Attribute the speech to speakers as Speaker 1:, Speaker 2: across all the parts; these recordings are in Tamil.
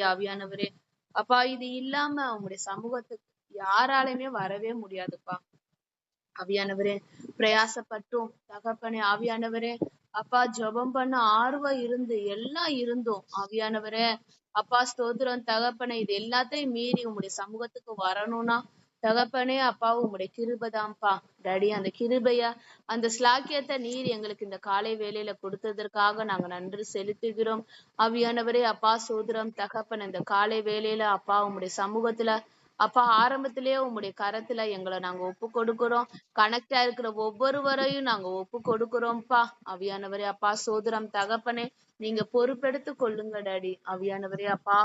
Speaker 1: ஆவியானவரே. அப்பா இது இல்லாம உங்களுடைய சமூகத்துக்கு யாராலையுமே வரவே முடியாதுப்பா. ஆவியானவரே, பிரயாசப்பட்டும் தகப்பனே ஆவியானவரே, அப்பா ஜெபம் பண்ண ஆர்வம் இருந்து எல்லாம் இருந்தும் ஆவியானவரே, அப்பா ஸ்தோத்திரம் தகப்பனே, இது எல்லாத்தையும் மீறி உம்முடைய சமூகத்துக்கு வரணும்னா தகப்பனே அப்பா உம்முடைய கிருபைதான்ப்பா. டாடி அந்த கிருபைய அந்த ஸ்லாக்கியத்தை நீர் எங்களுக்கு இந்த காலை வேளையில கொடுத்ததற்காக நாங்க நன்றி செலுத்துகிறோம். ஆவியானவரே அப்பா சோதரம் தகப்பன் இந்த காலை வேளையில அப்பா உம்முடைய சமூகத்துல அப்பா ஆரம்பத்திலேயே உம்முடைய கரத்துல எங்களை நாங்க ஒப்பு கொடுக்கிறோம். கனெக்டா இருக்கிற ஒவ்வொருவரையும் நாங்க ஒப்பு கொடுக்கிறோம்ப்பா. ஆவியானவரே அப்பா சோதரம் தகப்பனே, நீங்க பொறுப்பெடுத்து கொள்ளுங்க டாடி. ஆவியானவரே அப்பா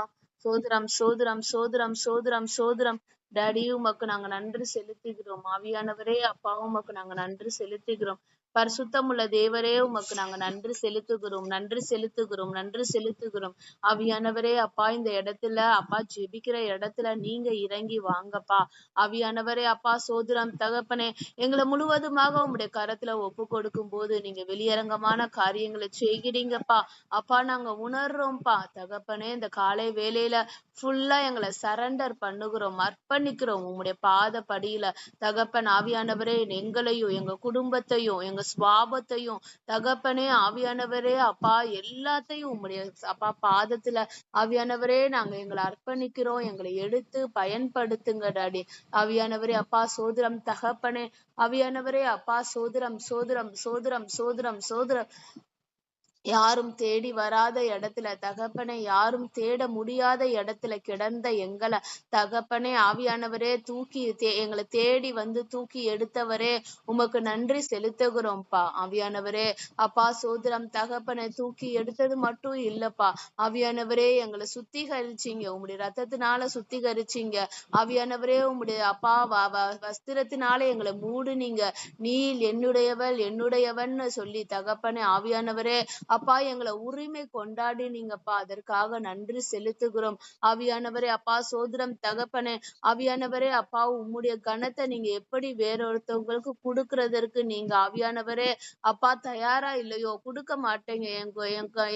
Speaker 1: சோதரம் சோதரம் சோதரம் சோதரம் சோதரம் டாடி உமக்கு நாங்க நன்றி செலுத்துகிறோம். ஆவியானவரே அப்பா உமக்கு நாங்க நன்றி செலுத்துகிறோம். பரிசுத்தமுள்ள தேவரே உமக்கு நாங்க நன்றி செலுத்துகிறோம், நன்றி செலுத்துகிறோம், நன்றி செலுத்துகிறோம். ஆவியானவரே அப்பா இந்த இடத்துல அப்பா ஜெபிக்கிற இடத்துல நீங்க இறங்கி வாங்கப்பா. ஆவியானவரே அப்பா சோதரம் தகப்பனே, எங்களை முழுவதுமாக உம்முடைய கரத்துல ஒப்பு கொடுக்கும் போது நீங்க வெளியரங்கமான காரியங்களை செய்கிறீங்கப்பா. அப்பா நாங்க உணர்றோம்ப்பா தகப்பனே, இந்த காலை வேளையில ஃபுல்லா எங்களை சரண்டர் பண்ணுகிறோம், அர்ப்பணிக்கிறோம் உம்முடைய பாத படியில. தகப்பன் ஆவியானவரே எங்களையும் எங்க குடும்பத்தையும் எங்க சுவாபத்தையும் தகப்பனே ஆவியானவரே அப்பா எல்லாத்தையும் உம்முடைய அப்பா பாதத்துல ஆவியானவரே நாங்க எங்களை அர்ப்பணிக்கிறோம். எங்களை எடுத்து பயன்படுத்துங்க டாடி. ஆவியானவரே அப்பா சோதரம் தகப்பனே, ஆவியானவரே அப்பா சோதரம் சோதரம் சோதரம் சோதரம் சோதரம் யாரும் தேடி வராத இடத்துல தகப்பனே, யாரும் தேட முடியாத இடத்துல கிடந்த எங்களை தகப்பனே ஆவியானவரே எங்களை தேடி வந்து தூக்கி எடுத்தவரே உமக்கு நன்றி செலுத்துகிறோம்ப்பா. ஆவியானவரே அப்பா சோதரம் தகப்பனை தூக்கி எடுத்தது மட்டும் இல்லப்பா. ஆவியானவரே எங்களை சுத்திகரிச்சீங்க, உம்முடைய ரத்தத்தினால சுத்திகரிச்சீங்க. ஆவியானவரே உம்முடைய அப்பா வஸ்திரத்தினால எங்களை மூடுனீங்க. நீ என்னுடையவள் என்னுடையவன்னு சொல்லி தகப்பனே ஆவியானவரே அப்பா எங்களை உரிமை கொண்டாடினீங்கப்பா. அதற்காக நன்றி செலுத்துகிறோம். ஆவியானவரே அப்பா சோதரம் தகப்பனே, ஆவியானவரே அப்பா உம்முடைய கனத்தை நீங்க எப்படி வேறொருத்தவங்களுக்கு கொடுக்கறதற்கு நீங்க ஆவியானவரே அப்பா தயாரா இல்லையோ, கொடுக்க மாட்டேங்க,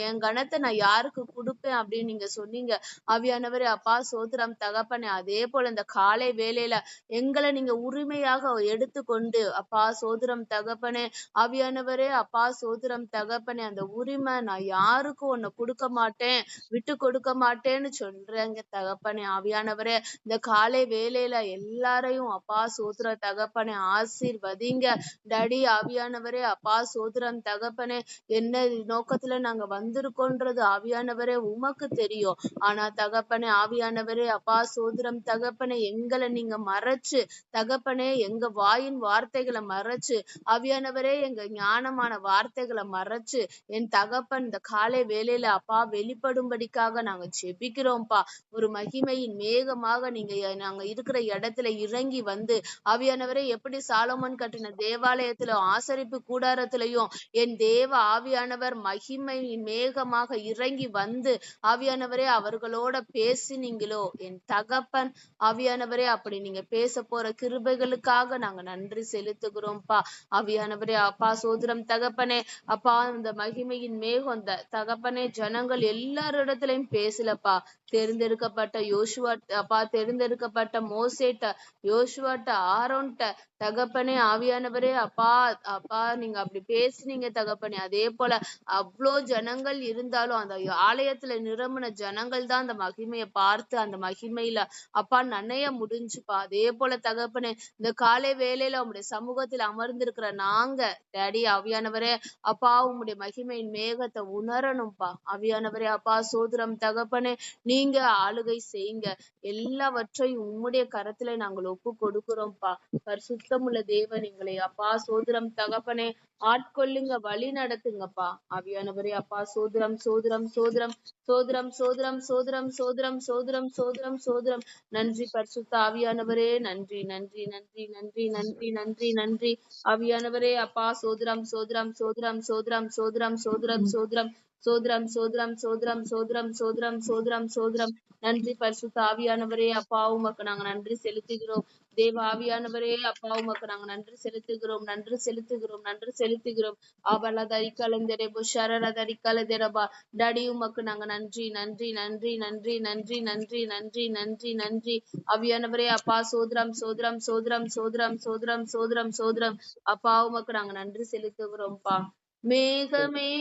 Speaker 1: என் கனத்தை நான் யாருக்கு கொடுப்பேன் அப்படின்னு நீங்க சொன்னீங்க. ஆவியானவரே அப்பா சோதரம் தகப்பனே, அதே போல இந்த காலை வேளையில எங்களை நீங்க உரிமையாக எடுத்துக்கொண்டு அப்பா சோதரம் தகப்பனே ஆவியானவரே அப்பா சோதரம் தகப்பனே, அந்த உரிமை நான் யாருக்கும் உன்னை கொடுக்க மாட்டேன், விட்டு கொடுக்க மாட்டேன்னு சொல்றேங்க தகப்பனே. ஆவியானவரே இந்த காலை வேளையில எல்லாரையும் அப்பா சோதர தகப்பனே ஆசீர்வதிங்க டாடி. ஆவியானவரே அப்பா சோதரம் தகப்பனே, என்ன நோக்கத்துல நாங்க வந்திருக்கோன்றது ஆவியானவரே உமக்கு தெரியும். ஆனா தகப்பனே ஆவியானவரே அப்பா சோதரம் தகப்பனே, எங்களை நீங்க மறைச்சு தகப்பனே, எங்க வாயின் வார்த்தைகளை மறைச்சு ஆவியானவரே எங்க ஞானமான வார்த்தைகளை மறைச்சு என் தகப்பன் இந்த காலை வேளையில அப்பா வெளிப்படும்படிக்காக நாங்க ஜெபிக்கிறோம்ப்பா. ஒரு மகிமையின் மேகமாக நீங்க நாங்க இருக்கிற இடத்துல இறங்கி வந்து ஆவியானவரே எப்படி சாலமோன் கட்டின தேவாலயத்துல ஆசரிப்பு கூடாரத்திலையும் என் தேவ ஆவியானவர் மகிமையின் மேகமாக இறங்கி வந்து ஆவியானவரே அவர்களோட பேசினீங்களோ என் தகப்பன் ஆவியானவரே, அப்படி நீங்க பேச போற கிருபைகளுக்காக நாங்க நன்றி செலுத்துகிறோம்ப்பா. ஆவியானவரே அப்பா சோதரம் தகப்பனே அப்பா இந்த மகிமையின் மேகம் இந்த தகப்பனே ஜனங்கள் எல்லாரிடத்திலையும் பேசலப்பா. தேர்ந்தெடுக்கப்பட்ட யோசுவா அப்பா, தேர்ந்தெடுக்கப்பட்ட மோசேட்ட, யோசுவாட்ட, ஆரோன்ட்ட தகப்பனே ஆவியானவரே அப்பா அப்பா நீங்க அப்படி பேசுனீங்க தகப்பனே. அதே போல அவ்வளோ ஜனங்கள் இருந்தாலும் அந்த ஆலயத்துல நிரம்பின ஜனங்கள் தான் அந்த மகிமையை பார்த்து அந்த மகிமையில அப்பா நனைய முடிஞ்சுப்பா. அதே போல தகப்பனே இந்த காலை வேளையில உங்களுடைய சமூகத்தில் அமர்ந்திருக்கிற நாங்க டாடி ஆவியானவரே அப்பா உம்முடைய மகிமையின் மேகத்தை உணரணும்ப்பா. ஆவியானவரே அப்பா சோதரம் தகப்பனே, நீங்க ஆளுகை செய்யுங்க. எல்லாவற்றையும் உம்முடைய கரத்துல நாங்கள் ஒப்பு கொடுக்கிறோம்ப்பா. பரிசுத்தமுள்ள தேவன் எங்களை அப்பா சோதரம் தகப்பனே ஆட்கொள்ளுங்க, வழி நடத்துங்கப்பா. ஆவியானவரே அப்பா சோதரம் சோதரம் சோதரம் சோதரம் சோதரம் சோதரம் சோதரம் சோதரம் சோதரம் சோதரம். நன்றி பரிசுத்த ஆவியானவரே, நன்றி நன்றி நன்றி நன்றி நன்றி நன்றி நன்றி. ஆவியானவரே அப்பா சோதரம் சோதரம் சோதரம் சோதரம் சோதரம் சோதரம் சோதரம் சோத்ரம் சோத்ரம் சோத்ரம் சோத்ரம் சோத்ரம் சோத்ரம் சோத்ரம். நன்றி பரிசுத்த ஆவியானவரே, அப்பா உமக்கு நாங்க நன்றி செலுத்துகிறோம். தேவ ஆவியானவரே, அப்பா உமக்கு நாங்க நன்றி செலுத்துகிறோம், நன்றி செலுத்துகிறோம், நன்றி செலுத்துகிறோம். ஆபலதரிக்கலந்தெரபு ஷரரதரிக்கலதெரபா. டாடி உமக்கு நாங்க நன்றி நன்றி நன்றி நன்றி நன்றி நன்றி நன்றி நன்றி நன்றி. ஆவியானவரே அப்பா, சோத்ரம் சோத்ரம் சோத்ரம் சோத்ரம் சோத்ரம் சோத்ரம் சோத்ரம். அப்பா உமக்கு நாங்க நன்றி செலுத்துகிறோம்ப்பா. மேகமே,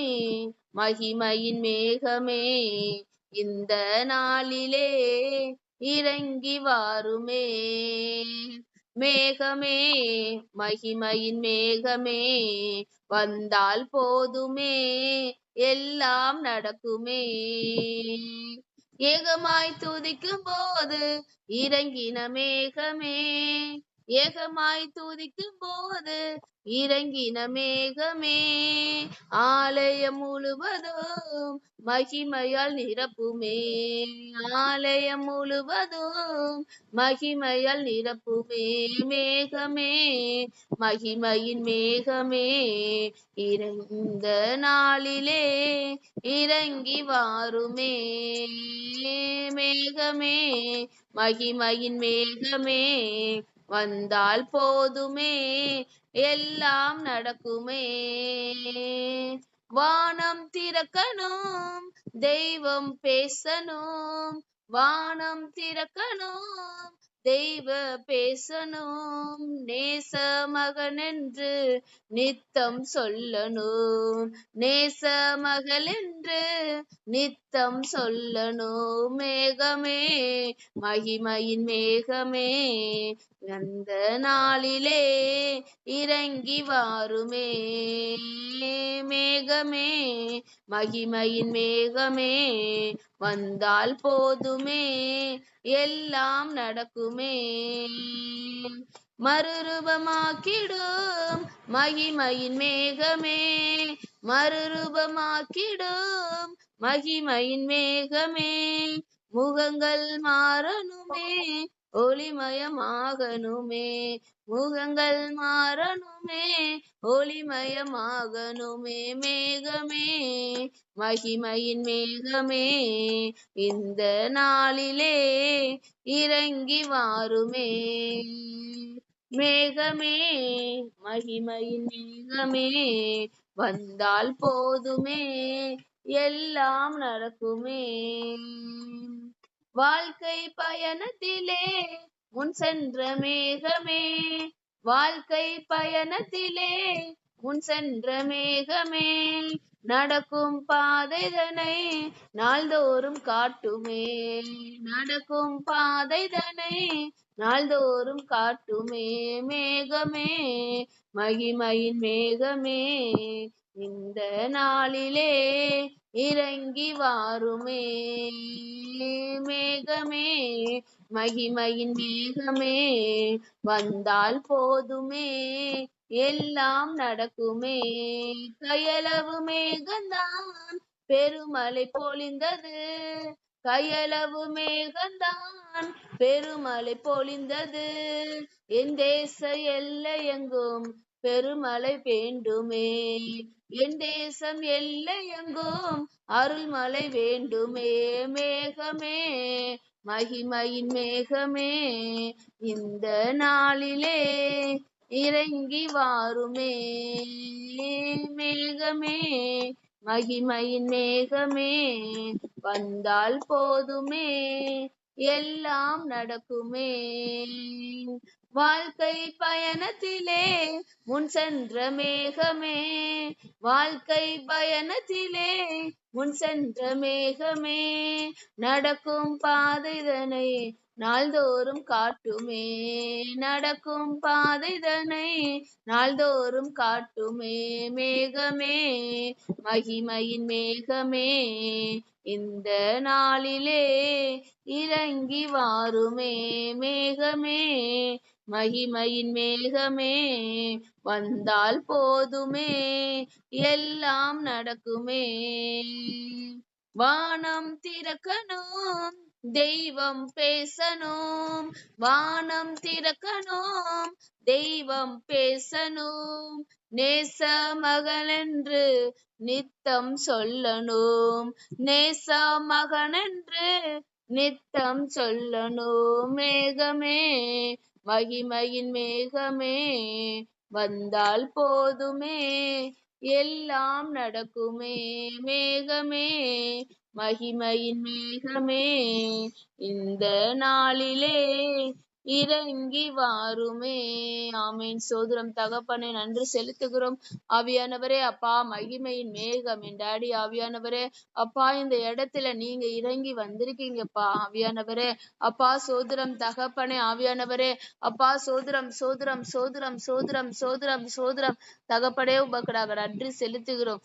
Speaker 1: மகிமையின் மேகமே, இந்த நாளிலே இறங்கி வாருமே. மேகமே, மகிமையின் மேகமே, வந்தால் போதுமே, எல்லாம் நடக்குமே. ஏகமாய் துதிக்கும் போது இறங்கின மேகமே, ஏகமாய் துதிக்கும் போது இறங்கின மேகமே, ஆலயம் முழுவதும் மகிமையால் நிரப்புமே. ஆலயம் முழுவதும் மகிமையால் நிரப்புமே. மேகமே, மகிமையின் மேகமே, இந்த நாளிலே இறங்கி வாருமே. மேகமே, மகிமையின் மேகமே, வந்தால் போதுமே, எல்லாம் நடக்குமே. வானம் திறக்கணும், தெய்வம் பேசணும், வானம் திறக்கணும், தெய்வ பேசணும், நேச மகன் என்று நித்தம் சொல்லணும், நேச மகள் என்று நித்தம் சொல்லணும். மேகமே, மகிமையின் மேகமே, அந்த நாளிலே இறங்கி வாருமே. மேகமே, மகிமையின் மேகமே, வந்தால் போதுமே, எல்லாம் நடக்குமே. மறுரூபமாக்கிடும் மகிமையின் மேகமே, மறுரூபமாக்கிடும் மகிமையின் மேகமே, முகங்கள் மாறணுமே, ஒளிமயமாகணுமே, முகங்கள் மாறணுமே, ஒளிமயமாகணுமே. மேகமே, மகிமையின் மேகமே, இந்த நாளிலே இறங்கி வாருமே. மேகமே, மகிமையின் மேகமே, வந்தால் போதுமே, எல்லாம் நடக்குமே. வாழ்க்கை பயணத்திலே முன் சென்ற மேகமே, வாழ்க்கை பயணத்திலே முன் சென்ற மேகமே, நடக்கும் பாதைதனை நாள்தோறும் காட்டுமே, நடக்கும் பாதைதனை நாள்தோறும் காட்டுமே. மேகமே, மகிமையின் மேகமே, இந்த நாளிலே இறங்கி வாருமே. மேகமே, மகிமையின் மேகமே, வந்தால் போதுமே, எல்லாம் நடக்குமே. கையளவு மேகந்தான் பெருமழை பொழிந்தது, கையளவு மேகந்தான் பெருமழை பொழிந்தது, என் தேச எல்லையெங்கும் பெருமழை வேண்டுமே, என் தேசம் எல்லையெங்கும் அருள்மழை வேண்டுமே. மேகமே, மகிமையின் மேகமே, இந்த நாளிலே இறங்கி வாருமே. மேகமே, மகிமையின் மேகமே, வந்தால் போதுமே, எல்லாம் நடக்குமே. வாழ்க்கை பயணத்திலே முன் சென்ற மேகமே, வாழ்க்கை பயணத்திலே முன் சென்ற மேகமே, நடக்கும் பாதைதனை நாள்தோறும் காட்டுமே, நடக்கும் பாதைதனை நாள்தோறும் காட்டுமே. மேகமே, மகிமையின் மேகமே, இந்த நாளிலே இறங்கி வாருமே. மேகமே, மகிமையின் மேகமே, வந்தால் போதுமே, எல்லாம் நடக்குமே. வானம் திறக்கணும், தெய்வம் பேசணும், வானம் திறக்கணும், தெய்வம் பேசணும், நேச மகனென்று நித்தம் சொல்லணும், நேச மகனென்று நித்தம் சொல்லணும். மேகமே, மகிமையின் மேகமே, வந்தால் போதுமே, எல்லாம் நடக்குமே. மேகமே, மகிமையின் மேகமே, இந்த நாளிலே இறங்கி வாருமே. ஆமீன். சோதரம் தகப்பனை நன்றி செலுத்துகிறோம். ஆவியானவரே அப்பா, மகிமையின் மேகம் என் டாடி ஆவியானவரே அப்பா, இந்த இடத்துல நீங்க இறங்கி வந்திருக்கீங்கப்பா ஆவியானவரே அப்பா. சோதரம் தகப்பனே ஆவியானவரே அப்பா, சோதரம் சோதரம் சோதரம் சோதரம் சோதரம் சோதரம் தகப்பனே உமக்கு நன்றி செலுத்துகிறோம்.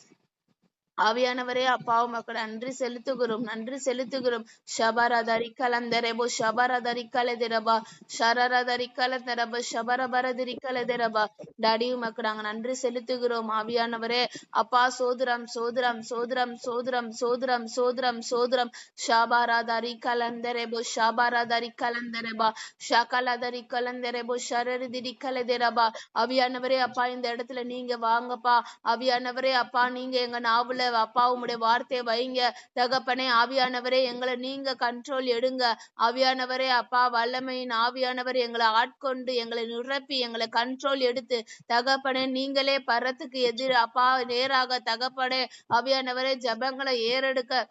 Speaker 1: ஆவியானவரே அப்பா, உமக்கு நன்றி செலுத்துகிறோம், நன்றி செலுத்துகிறோம். ஷபரதரி கலந்தரபோ ஷபரதரி கலதரபா ஷரரதரி கலந்தரபா ஷபரபரதரி கலதரபா. டாடி உமக்கு நாங்க நன்றி செலுத்துகிறோம். ஆவியானவரே அப்பா, சோதரம் சோதரம் சோதரம் சோதரம் சோதரம் சோதரம் சோதரம் ஷாபாராதரி கலந்தரபோ ஷாபாராதரி கலந்தரபா ஷகலதரி கலந்தரபோ ஷரரிதிரி கலதரபா. ஆவியானவரே அப்பா, இந்த இடத்துல நீங்க வாங்கப்பா. ஆவியானவரே அப்பா, நீங்க எங்க நாவுல அப்பா உம்முடைய வார்த்தையை வைங்க தகப்பனே. ஆவியானவரே எங்களை நீங்க கண்ட்ரோல் எடுங்க. ஆவியானவரே அப்பா, வல்லமையின் ஆவியானவர் எங்களை ஆட்கொண்டு எங்களை நிரப்பி எங்களை கண்ட்ரோல் எடுத்து தகப்பனே, நீங்களே பரத்துக்கு எதிர் அப்பா நேராக தகப்பனே ஆவியானவரே ஜபங்களை ஏறெடுக்க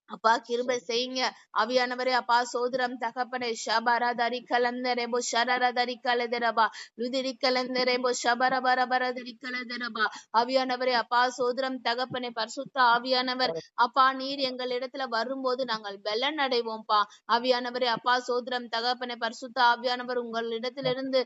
Speaker 1: அப்பா கிருபை செய்யுங்க. ஆவியானவரே அப்பா, சோதரம் தகப்பனே ஷபரதரி கலந்தரபோ ஷரரதரி கலதரபா லுதிரி கலந்தரபோ ஷபரபரபரதரி கலதரபா. ஆவியானவரே அப்பா, சோதரம் தகப்பனே பரிசுத்த ஆவியானவர் அப்பா, நீர் எங்கள் இடத்துல வரும்போது நாங்கள் பலன் அடைவோம்ப்பா. ஆவியானவரே அப்பா, சோதரம் தகப்பனே பரிசுத்த ஆவியானவர் உங்களிடத்திலிருந்து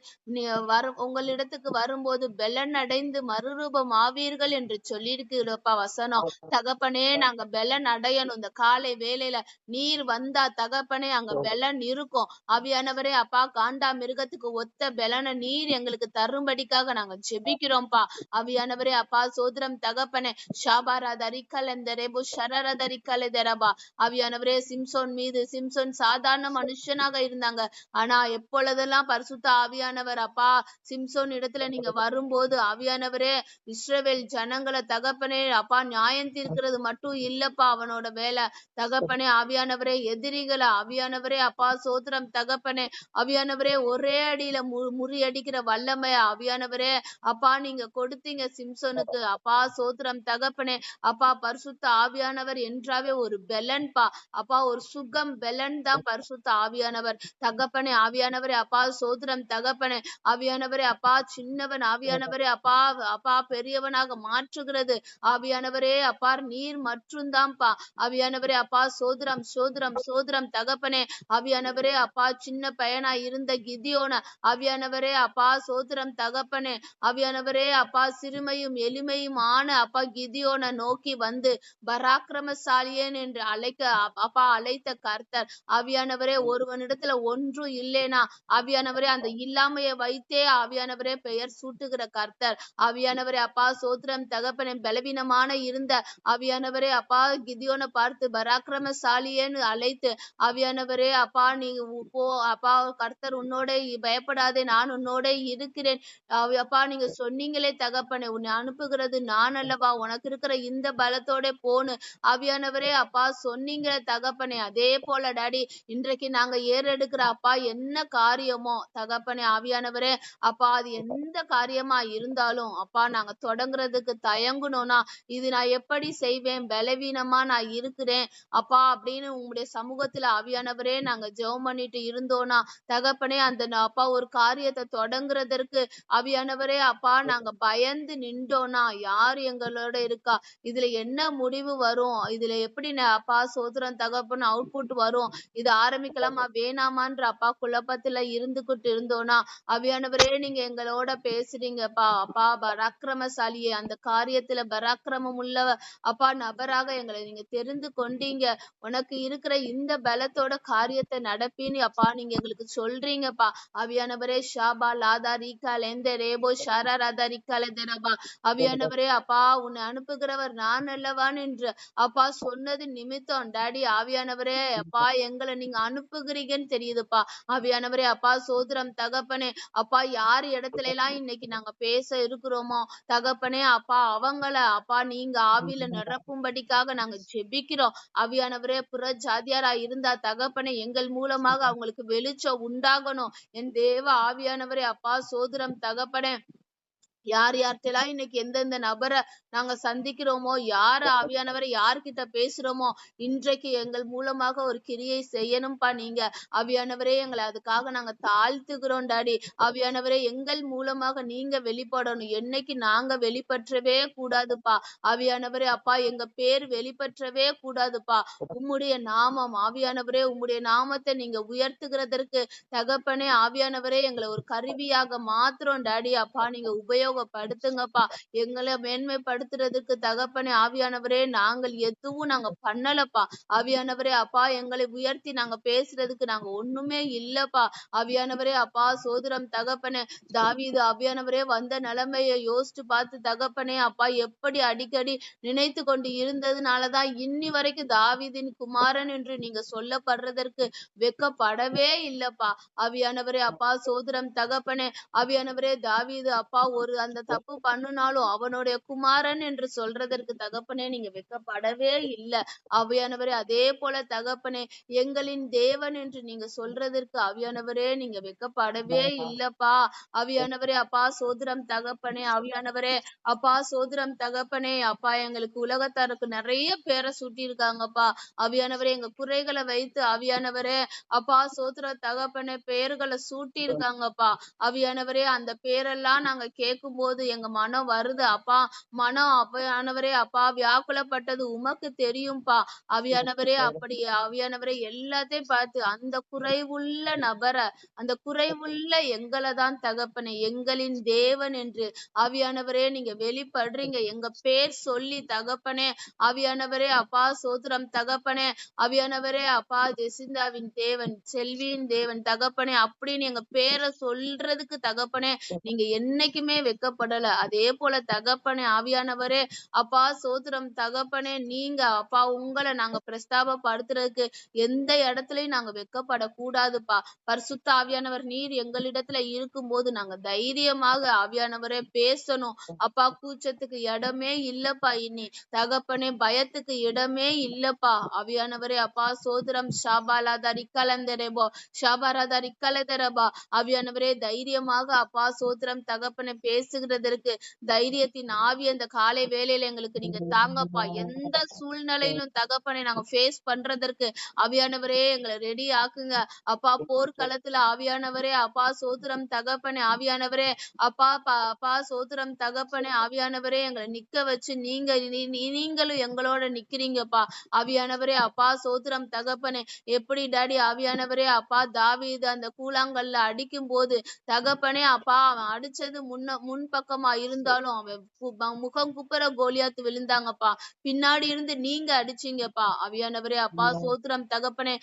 Speaker 1: உங்களிடத்துக்கு வரும்போது பலன் அடைந்து மறுரூபம் ஆவீர்கள் என்று சொல்லியிருக்கிறப்பா வசனம். தகப்பனே, நாங்க பலன் அடையணும். இந்த காலை வேளையில நீர் வந்தா தகப்பனே அங்க பலன் இருக்கும். ஆவியானவரே அப்பா, காண்டா மிருகத்துக்கு ஒத்த பலனை நீர் எங்களுக்கு தரும்படிக்காக நாங்க ஜெபிக்கிறோம்ப்பா. ஆவியானவரே அப்பா, சோதரம் தகப்பனே ஷாபாராதரிக்கல் இந்த ரெபு ஷரரதரிக்கலதரபா. ஆவியானவரே சிம்சோன் மீது, சிம்சோன் சாதாரண மனுஷனாக இருந்தாங்க. ஆனா எப்பொழுதெல்லாம் பரிசுத்த ஆவியானவர் அப்பா சிம்சோன் இடத்துல நீங்க வரும்போது ஆவியானவரே இஸ்ரவேல் ஜனங்களை தகப்பனே அப்பா நியாயம் தீர்க்கிறது மட்டும் இல்லப்பா அவனோட வேலை தகப்பனே. ஆவியானவரே எதிரிகளை ஆவியானவரே அப்பா சோத்திரம் தகப்பனே. ஆவியானவரே ஒரே அடியில முறியடிக்கிற வல்லமை ஆவியானவரே அப்பா நீங்க கொடுத்தீங்க சிம்சோனுக்கு அப்பா சோத்திரம் தகப்பனே. அப்பா பரிசுத்த ஆவியானவர் என்றாவே ஒரு பெலன்பா அப்பா, ஒரு சுகம் பெலன் தான் பரிசுத்த ஆவியானவர் தகப்பனே. ஆவியானவரே அப்பா சோத்திரம் தகப்பனே. ஆவியானவரே அப்பா சின்னவன் ஆவியானவரே அப்பா அப்பா பெரியவனாக மாற்றுகிறது ஆவியானவரே அப்பா நீர் மற்றும் தான்ப்பா. ஆவியானவரே அப்பா சோதரம் சோதரம் சோதரம் தகப்பனே. ஆவியானவரே அப்பா சின்ன பையனா இருந்த கிதியோன ஆவியானவரே அப்பா சோதரம் தகப்பனே. ஆவியானவரே அப்பா சிறுமையும் எளிமையும் ஆன அப்பா கிதியோன நோக்கி வந்து பராக்கிரமசாலியன் என்று அழைத்த கர்த்தர் ஆவியானவரே. ஒருவனிடத்துல ஒன்றும் இல்லைனா ஆவியானவரே அந்த இல்லாமையை வைத்தே ஆவியானவரே பெயர் சூட்டுகிற கர்த்தர் ஆவியானவரே அப்பா சோத்திரம் தகப்பனே. பலவீனமான இருந்த ஆவியானவரே அப்பா கிதியோனை பார்த்து பராக்கிரமசாலியேன்னு அழைத்து ஆவியானவரே அப்பா நீ போ அப்பா, கர்த்தர் உன்னோட பயப்படாதே நான் உன்னோட இருக்கிறேன் அப்பா நீங்க சொன்னீங்களே தகப்பனே, உன்னை அனுப்புகிறது நான் அல்லவா, உனக்கு இருக்கிற இந்த பலத்தோட போன்னு ஆவியானவரே அப்பா சொன்னீங்களே தகப்பனே. அதே போல டாடி இன்றைக்கு நாங்க ஏறெடுக்கிற அப்பா என்ன காரியமோ தகப்பனே ஆவியானவரே அப்பா அது எந்த காரியமா இருந்தாலும் அப்பா நாங்க தொடங்குறதுக்கு தயங்கணும்னா இது நான் எப்படி செய்வேன், பலவீனமா நான் இருக்கிறேன் அப்பா அப்படின்னு உங்களுடைய சமூகத்துல ஆவியானவரே நாங்க ஜெபம் பண்ணிட்டு இருந்தோம்னா தகப்பனே அந்த அப்பா ஒரு காரியத்தை தொடங்குறதற்கு ஆவியானவரே அப்பா நாங்க பயந்து நின்றோம்னா யார் எங்களோட இருக்கா, இதுல என்ன முடிவு வரும், இதுல எப்படி அப்பா சோதரம் தகப்பன் அவுட்புட் வரும், இது ஆரம்பிக்கலாமா வேணாமான்ற அப்பா குழப்பத்துல இருந்துகிட்டு இருந்தோம்னா ஆவியானவரே நீங்க எங்களோட பேசுறீங்கப்பா. அப்பா பராக்கிரமசாலியே அந்த காரியத்துல பராக்கிரமம் உள்ள அப்பா நபராக எங்களை நீங்க தெரிந்து கொண்டு சொன்னீங்க. உனக்கு இருக்கிற இந்த பலத்தோட காரியத்தை நடப்பின்னு அப்பா நீங்க எங்களுக்கு சொல்றீங்கப்பா. ஆவியானவரே ஷாபா லாதா ரீகா லெந்த ரேபோ ஷாரா ராதா ரீகா லெந்தரபா. ஆவியானவரே அப்பா உன்னை அனுப்புகிறவர் நான் அல்லவான் என்று அப்பா சொன்னது நிமித்தம் டாடி ஆவியானவரே அப்பா எங்களை நீங்க அனுப்புகிறீங்கன்னு தெரியுதுப்பா. ஆவியானவரே அப்பா சோதரம் தகப்பனே அப்பா யார் இடத்துல எல்லாம் இன்னைக்கு நாங்க பேச இருக்கிறோமோ தகப்பனே அப்பா அவங்கள அப்பா நீங்க ஆவியில நிரப்பும்படிக்காக நாங்க ஜெபிக்கிறோம். ஆவியானவரே புற ஜாதியாரா இருந்தா தகப்பனே எங்கள் மூலமாக அவங்களுக்கு வெளிச்சம் உண்டாகணும். என் தேவ ஆவியானவரே அப்பா சோதரம் தகப்பனே யார் யார்கிட்டலாம் இன்னைக்கு எந்தெந்த நபரை நாங்க சந்திக்கிறோமோ யார ஆவியானவரை யார்கிட்ட பேசுறோமோ இன்றைக்கு எங்கள் மூலமாக ஒரு கிரியை செய்யணும்பா. நீங்க ஆவியானவரே எங்களை அதுக்காக நாங்க தாழ்த்துகிறோம் டாடி. ஆவியானவரே எங்கள் மூலமாக நீங்க வெளிப்படணும். என்னைக்கு நாங்க வெளிப்பற்றவே கூடாதுப்பா. ஆவியானவரே அப்பா எங்க பேர் வெளிப்பற்றவே கூடாதுப்பா. உம்முடைய நாமம் ஆவியானவரே உம்முடைய நாமத்தை நீங்க உயர்த்துகிறதற்கு தகப்பனே ஆவியானவரே எங்களை ஒரு கருவியாக மாத்திரம் டாடி அப்பா நீங்க உபயோகப்படுத்துங்கப்பா. எங்களை மேன்மைப்படுத்துறதுக்கு தகப்பனே ஆவியானவரே நாங்கள் எதுவும் நாங்க பண்ணலப்பா. ஆவியானவரே அப்பா எங்களை உயர்த்தி நாங்க பேசுறதுக்கு நாங்க ஒண்ணுமே இல்லப்பா. ஆவியானவரே அப்பா சோதரம் தகப்பனே தாவீது ஆவியானவரே வந்த நிலைமையை யோசிச்சு பார்த்து தகப்பனே அப்பா எப்படி அடிக்கடி நினைத்து கொண்டு இருந்ததுனாலதான் இன்னி வரைக்கும் தாவீதின் குமாரன் என்று நீங்க சொல்லப்படுறதற்கு வெக்கப்படவே இல்லப்பா. ஆவியானவரே அப்பா சோதரம் தகப்பனே ஆவியானவரே தாவீது அப்பா ஒரு அந்த தப்பு பண்ணுனாலும் அவனுடைய குமாரன் என்று சொல்றதற்கு தகப்பனே நீங்க வெக்கப்படவே இல்லை. ஆவியானவரே அதே போல தகப்பனே எங்களின் தேவன் என்று நீங்க சொல்றதற்கு ஆவியானவரே நீங்க வெக்கப்படவே இல்லப்பா. ஆவியானவரே அப்பா சோதரம் தகப்பனே ஆவியானவரே அப்பா சோதரம் தகப்பனே அப்பா எங்களுக்கு உலகத்தாருக்கு நிறைய பேரை சுட்டி இருக்காங்கப்பா. ஆவியானவரே எங்க குறைகளை வைத்து ஆவியானவரே அப்பா சோதர தகப்பனே பெயர்களை சூட்டி இருக்காங்கப்பா. ஆவியானவரே அந்த பேரெல்லாம் நாங்க கேட்கும் போது எங்க மனம் வருது அப்பா. மனம் ஆவியானவரே அப்பா வியாக்குலப்பட்டது உமக்கு தெரியும்பா. ஆவியானவரே அப்படி ஆவியானவரே எல்லாத்தையும் பார்த்து அந்த குறைவுள்ள நபரை அந்த குறைவுள்ள எங்களை தான் தகப்பனே எங்களின் தேவன் என்று ஆவியானவரே நீங்க வெளிப்படுறீங்க. எங்க பேர் சொல்லி தகப்பனே ஆவியானவரே அப்பா சோத்திரம் தகப்பனே ஆவியானவரே அப்பா ஜெசிந்தாவின் தேவன் செல்வியின் தேவன் தகப்பனே அப்படின்னு எங்க பேரை சொல்றதுக்கு தகப்பனே நீங்க என்னைக்குமே வெக்கப்படல. அதே போல தகப்பனே ஆவியானவரே அப்பா சோத்திரம் தகப்பனே நீங்க அப்பா உங்களை நாங்க பிரஸ்தாபப்படுத்துறதுக்கு எந்த இடத்துலயும் நாங்க வெக்கப்படக்கூடாதுப்பா. பரிசுத்த ஆவியானவர் நீர் எங்களிடத்துல இருக்கும்போது நாங்க தைரியமாக ஆவியானவரே பேசணும் அப்பா. கூச்சத்துக்கு இடமே இல்லப்பா. இனி தகப்பனே பயத்துக்கு இடமே இல்லப்பா. ஆவியானவரே அப்பா சோதரம் ஷாபாலாதா ரிக்கலந்தரேபோ ஷாபாராதா ரிக்கலதரபா. ஆவியானவரே தைரியமாக அப்பா சோத்திரம் தகப்பனை பேசுகிறதற்கு தைரியத்தின் ஆவி அந்த காலை வேளையில எங்களுக்கு நீங்க தாங்கப்பா. எந்த சூழ்நிலையிலும் தகப்பனை நாங்க ஃபேஸ் பண்றதற்கு ஆவியானவரே எங்களை ரெடி ஆக்குங்க அப்பா. போர்க்களத்துல ஆவியானவரே அப்பா சோத்திரம் தகப்பனை ஆவியானவரே அப்பா அப்பா சோத்திரம் தகப்பனை ஆவியானவரே எங்களை நிக்க வச்சு நீங்களும் எங்களோட நிக்கிறீங்கப்பா. ஆவியானவரே அப்பா சோத்திரம் தகப்பனே எப்படி டாடி ஆவியானவரே அப்பா தாவீது அந்த கூழாங்கல்ல அடிக்கும் போது தகப்பனே அப்பா அவன் அடிச்சது முன்பக்கமா இருந்தாலும் அவன் முகம் குப்புற கோலியாத்து விழுந்தாங்கப்பா. பின்னாடி இருந்து நீங்க அடிச்சீங்கப்பா. ஆவியானவரே அப்பா சோத்திரம் தகப்பனே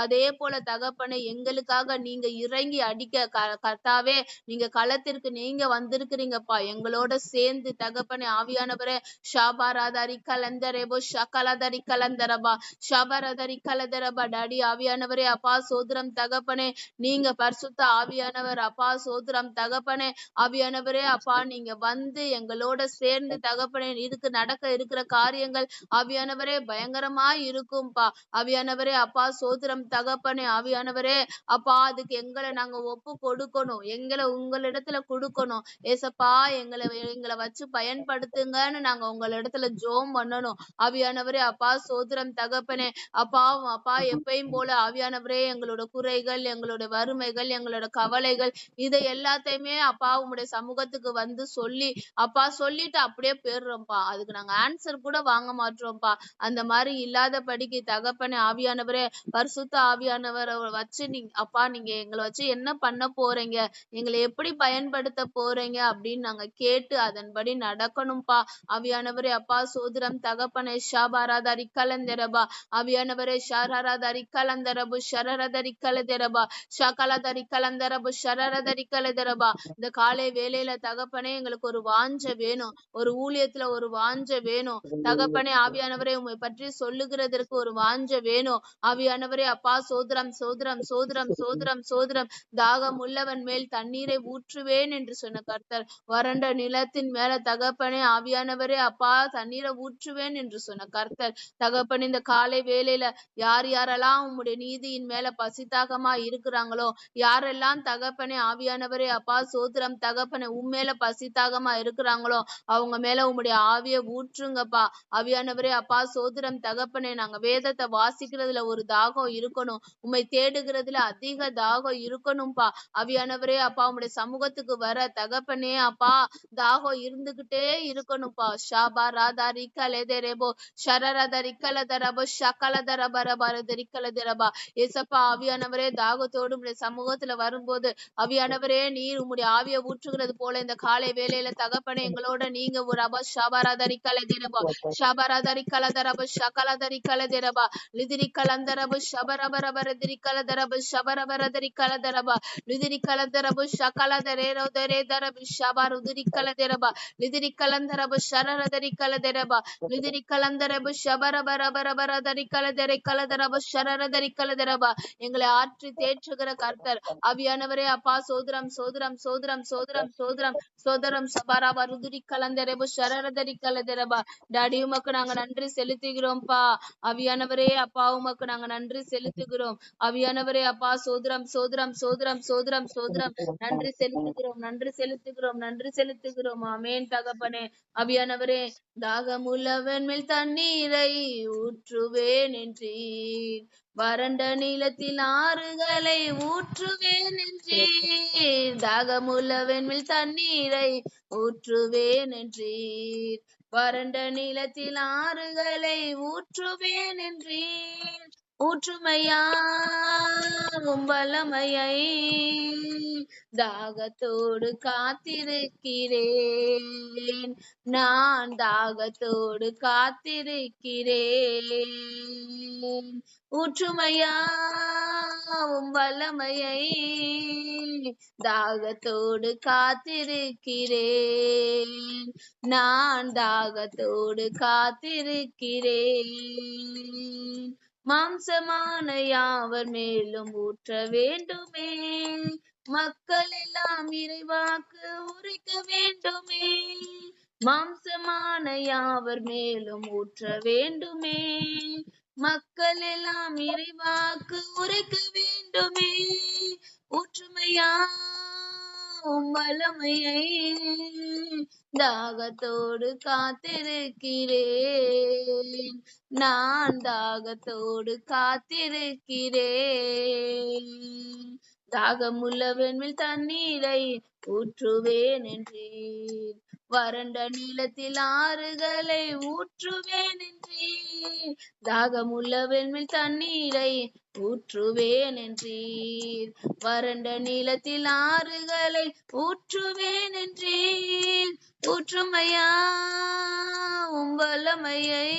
Speaker 1: அதே போல தகப்பனே எங்களுக்காக நீங்க இறங்கி அடிக்க கர்த்தாவே நீங்க களத்திற்கு நீங்க வந்திருக்கிறீங்கப்பா எங்களோட சேர்ந்து தகப்பனே ஆவியானவரே ஷாபாராதாரி கலந்தரேபோ ஷகலதரி கலந்தரபா ஷபரதரி கலதரபா. டாடி ஆவியானவரே அப்பா சோத்திரம் தகப்பனே நீங்க பரிசுத்த ஆவியானவர் அப்பா சோத்திரம் தகப்பனே ஆவியானவரே அப்பா நீங்க வந்து எங்களோட சேர்ந்து தகப்பனே இதுக்கு நடக்க இருக்கிற காரியங்கள் ஆவியானவரே பயங்கரமா இருக்கும்பா. ஆவியானவரே அப்பா சோத்திரம் தகப்பனே ஆவியானவரே அப்பா அதுக்கு எங்களை நாங்க ஒப்பு கொடுக்கணும். எங்களை உங்களிடத்துல கொடுக்கணும் ஏசப்பா. எங்களை வச்சு பயன்படுத்துங்கன்னு நாங்க உங்களிடத்துல ஜோம் பண்ணணும். ஆவியானவரே அப்பா சோத்திரம் தகப்பனே அப்பா அப்பா எப்பயும் போல ஆவியானவரே எங்களோட குறைகள் எங்களோட வறுமைகள் எங்களோட கவலைகள் இதை எல்லாத்தையுமே அப்பா உம்முடைய சமூகத்துக்கு வந்து சொல்லி அப்பா சொல்லிட்டு அப்படியே போயிடுறோம்ப்பா. அதுக்கு நாங்க ஆன்சர் கூட வாங்க மாட்டோம்ப்பா. அந்த மாதிரி இல்லாதபடிக்கு தகப்பனே ஆவியானவரே, பரிசுத்த ஆவியானவரை வச்சு அப்பா நீங்க எங்களை வச்சு என்ன பண்ண போறீங்க, எங்களை எப்படி பயன்படுத்த போறீங்க அப்படின்னு நாங்க கேட்டு அதன்படி நடக்கணும்ப்பா. ஆவியானவரே அப்பா சோதரம் தகப்பனே ஷாபாராதாரி கலந்தரபா, ஆவியானவரே ஷாராதாரி கலந்தரபு ஷரரதரி கலதரபா, ஷகலதரி கலந்தரபு ஷரரதரி கலதரபா. இந்த காலை வேளையில தகப்பனே எங்களுக்கு ஒரு வாஞ்ச வேணும், ஒரு ஊழியத்துல ஒரு வாஞ்ச வேணும் தகப்பனே. ஆவியானவரே உம்மை பற்றி சொல்லுகிறதற்கு ஒரு வாஞ்ச வேணும் ஆவியானவரே அப்பா. சோதரம் சோதரம் சோதரம் சோதரம் சோதரம். தாகம் உள்ளவன் மேல் தண்ணீரை ஊற்றுவேன் என்று சொன்ன கர்த்தர், வறண்ட நிலத்தின் மேல தகப்பனே ஆவியானவரே அப்பா தண்ணீரை ஊற்றுவேன் என்று சொன்ன கர்த்தர் தகப்பனே. இந்த காலை வேளையில யார் யாரெல்லாம் உம்முடைய நீதியின் மேல பசிதாகமா இருக்கிறாங்களோ, யாரெல்லாம் தகப்பனே ஆவியானவரே அப்பா சோதரம் தகப்பனே உண்மையில பசிதாகமா இருக்கிறாங்களோ அவங்க மேல உம்முடைய ஆவிய ஊற்றுங்கப்பா. ஆவியானவரே அப்பா சோதரம் தகப்பனே, நாங்க வேதத்தை வாசிக்கிறதுல ஒரு தாகம் இருக்கணும், உம்மை தேடுகிறதுல அதிக தாகம் இருக்கணும்பா. ஆவியானவரே அப்பா உம்முடைய சமூகத்துக்கு வர தகப்பனே அப்பா தாகம் இருந்துகிட்டே இருக்கணும்பா. ஷாபா ராதாரி கலெதரபோ ஷரரதரி கலதரபோ ஷகலதரபரபரதரி கலதரபா. ஏசப்பா ஆவியானவரே தாகத்தோடு உம்முடைய சமூகத்துல வரும்போது ஆவியானவரே நீர் உம்முடைய ஆவிய ஊற்றுகிறது போல இந்த காலை வேளையில தகப்பனே எங்களோட நீங்க ஒரு அபா ஷாபாராதரி கலதரபா ஷாபாராதரி கலதரபோ ஷகலதரி கலதரபா லிதிரி கலந்தரபு ஷபரபரபரதிரி கலதரபு ஷபரபரதரி கலதரபா லிதிரி கலந்தரபு ஷகலதரேரோதரே தரபு ஷபருதிரி கலதரபா லிதிரி கலந்தரபு ஷரரதரி கலதரபா லிதிரி கலந்தரபு ஷபரபரபரபரதரி கலதரை கலதரபு ஷரரதரி கலதரபா. எங்களை ஆற்றி தேற்றுகிற கர்த்தர் ஆவியானவரே அப்பா சோதரம் சோதரம் சோதரம் சோதரம் சோதரம் சோதரம் சபரபா ருதிரி கலந்தரபு ஷரரதரி கலதரபா. டாடி உமக்கு நாங்க நன்றி செலுத்துகிறோம்ப்பா. ஆவியானவரே அப்பா உமக்கு நாங்க நன்றி செலுத்துகிறோம். ஆவியானவரே அப்பா சோதரம் சோதரம் சோதரம் சோதரம் சோதரம். நன்றி செலுத்துகிறோம் நன்றி செலுத்துகிறோம் நன்றி செலுத்துகிறோம். ஆமென் தகப்பனே. ஆவியானவரே தாகமுள்ளவன் மேல் தண்ணீரை ஊற்றுவேன் என்றீர், வறண்ட நிலத்தில் ஆறுகளை ஊற்றுவேன் என்றீர். தாகமுள்ளவன் மேல் தண்ணீரை ஊற்றுவேன் என்றீர், வறண்ட நிலத்தில் ஆறுகளை ஊற்றுவேன் என்றீர். ஊற்றுமையா வல்லமையை தாகத்தோடு காத்திருக்கிறேன், நான் தாகத்தோடு காத்திருக்கிறேன். ஊற்றுமையா வல்லமையை தாகத்தோடு காத்திருக்கிறேன், நான் தாகத்தோடு காத்திருக்கிறேன். மாம்சமான யாவர் மேலும் ஊற்ற வேண்டுமே, மக்கள் எல்லாம் இறைவாக்கு உரைக்க வேண்டுமே. மாம்சமான யாவர் மேலும் ஊற்ற வேண்டுமே, மக்கள் எல்லாம் இறைவாக்கு உரைக்க வேண்டுமே. ஊற்றுமையா வல்லமையை தாகத்தோடு காத்திருக்கிறேன், நான் தாகத்தோடு காத்திருக்கிறேன். தாகமுள்ளவன் மேல் தண்ணீரை ஊற்றுவேன் என்றீர், வறண்ட நிலத்தில் ஆறுகளை ஊற்றுவேன் என்றீர். தாகமுள்ளவன் மேல் தண்ணீரை ஊற்றுவேன் என்றீர், வறண்ட நிலத்தில் ஆறுகளை ஊற்றுவேன் என்றீர். ஊற்றுமையா வல்லமையை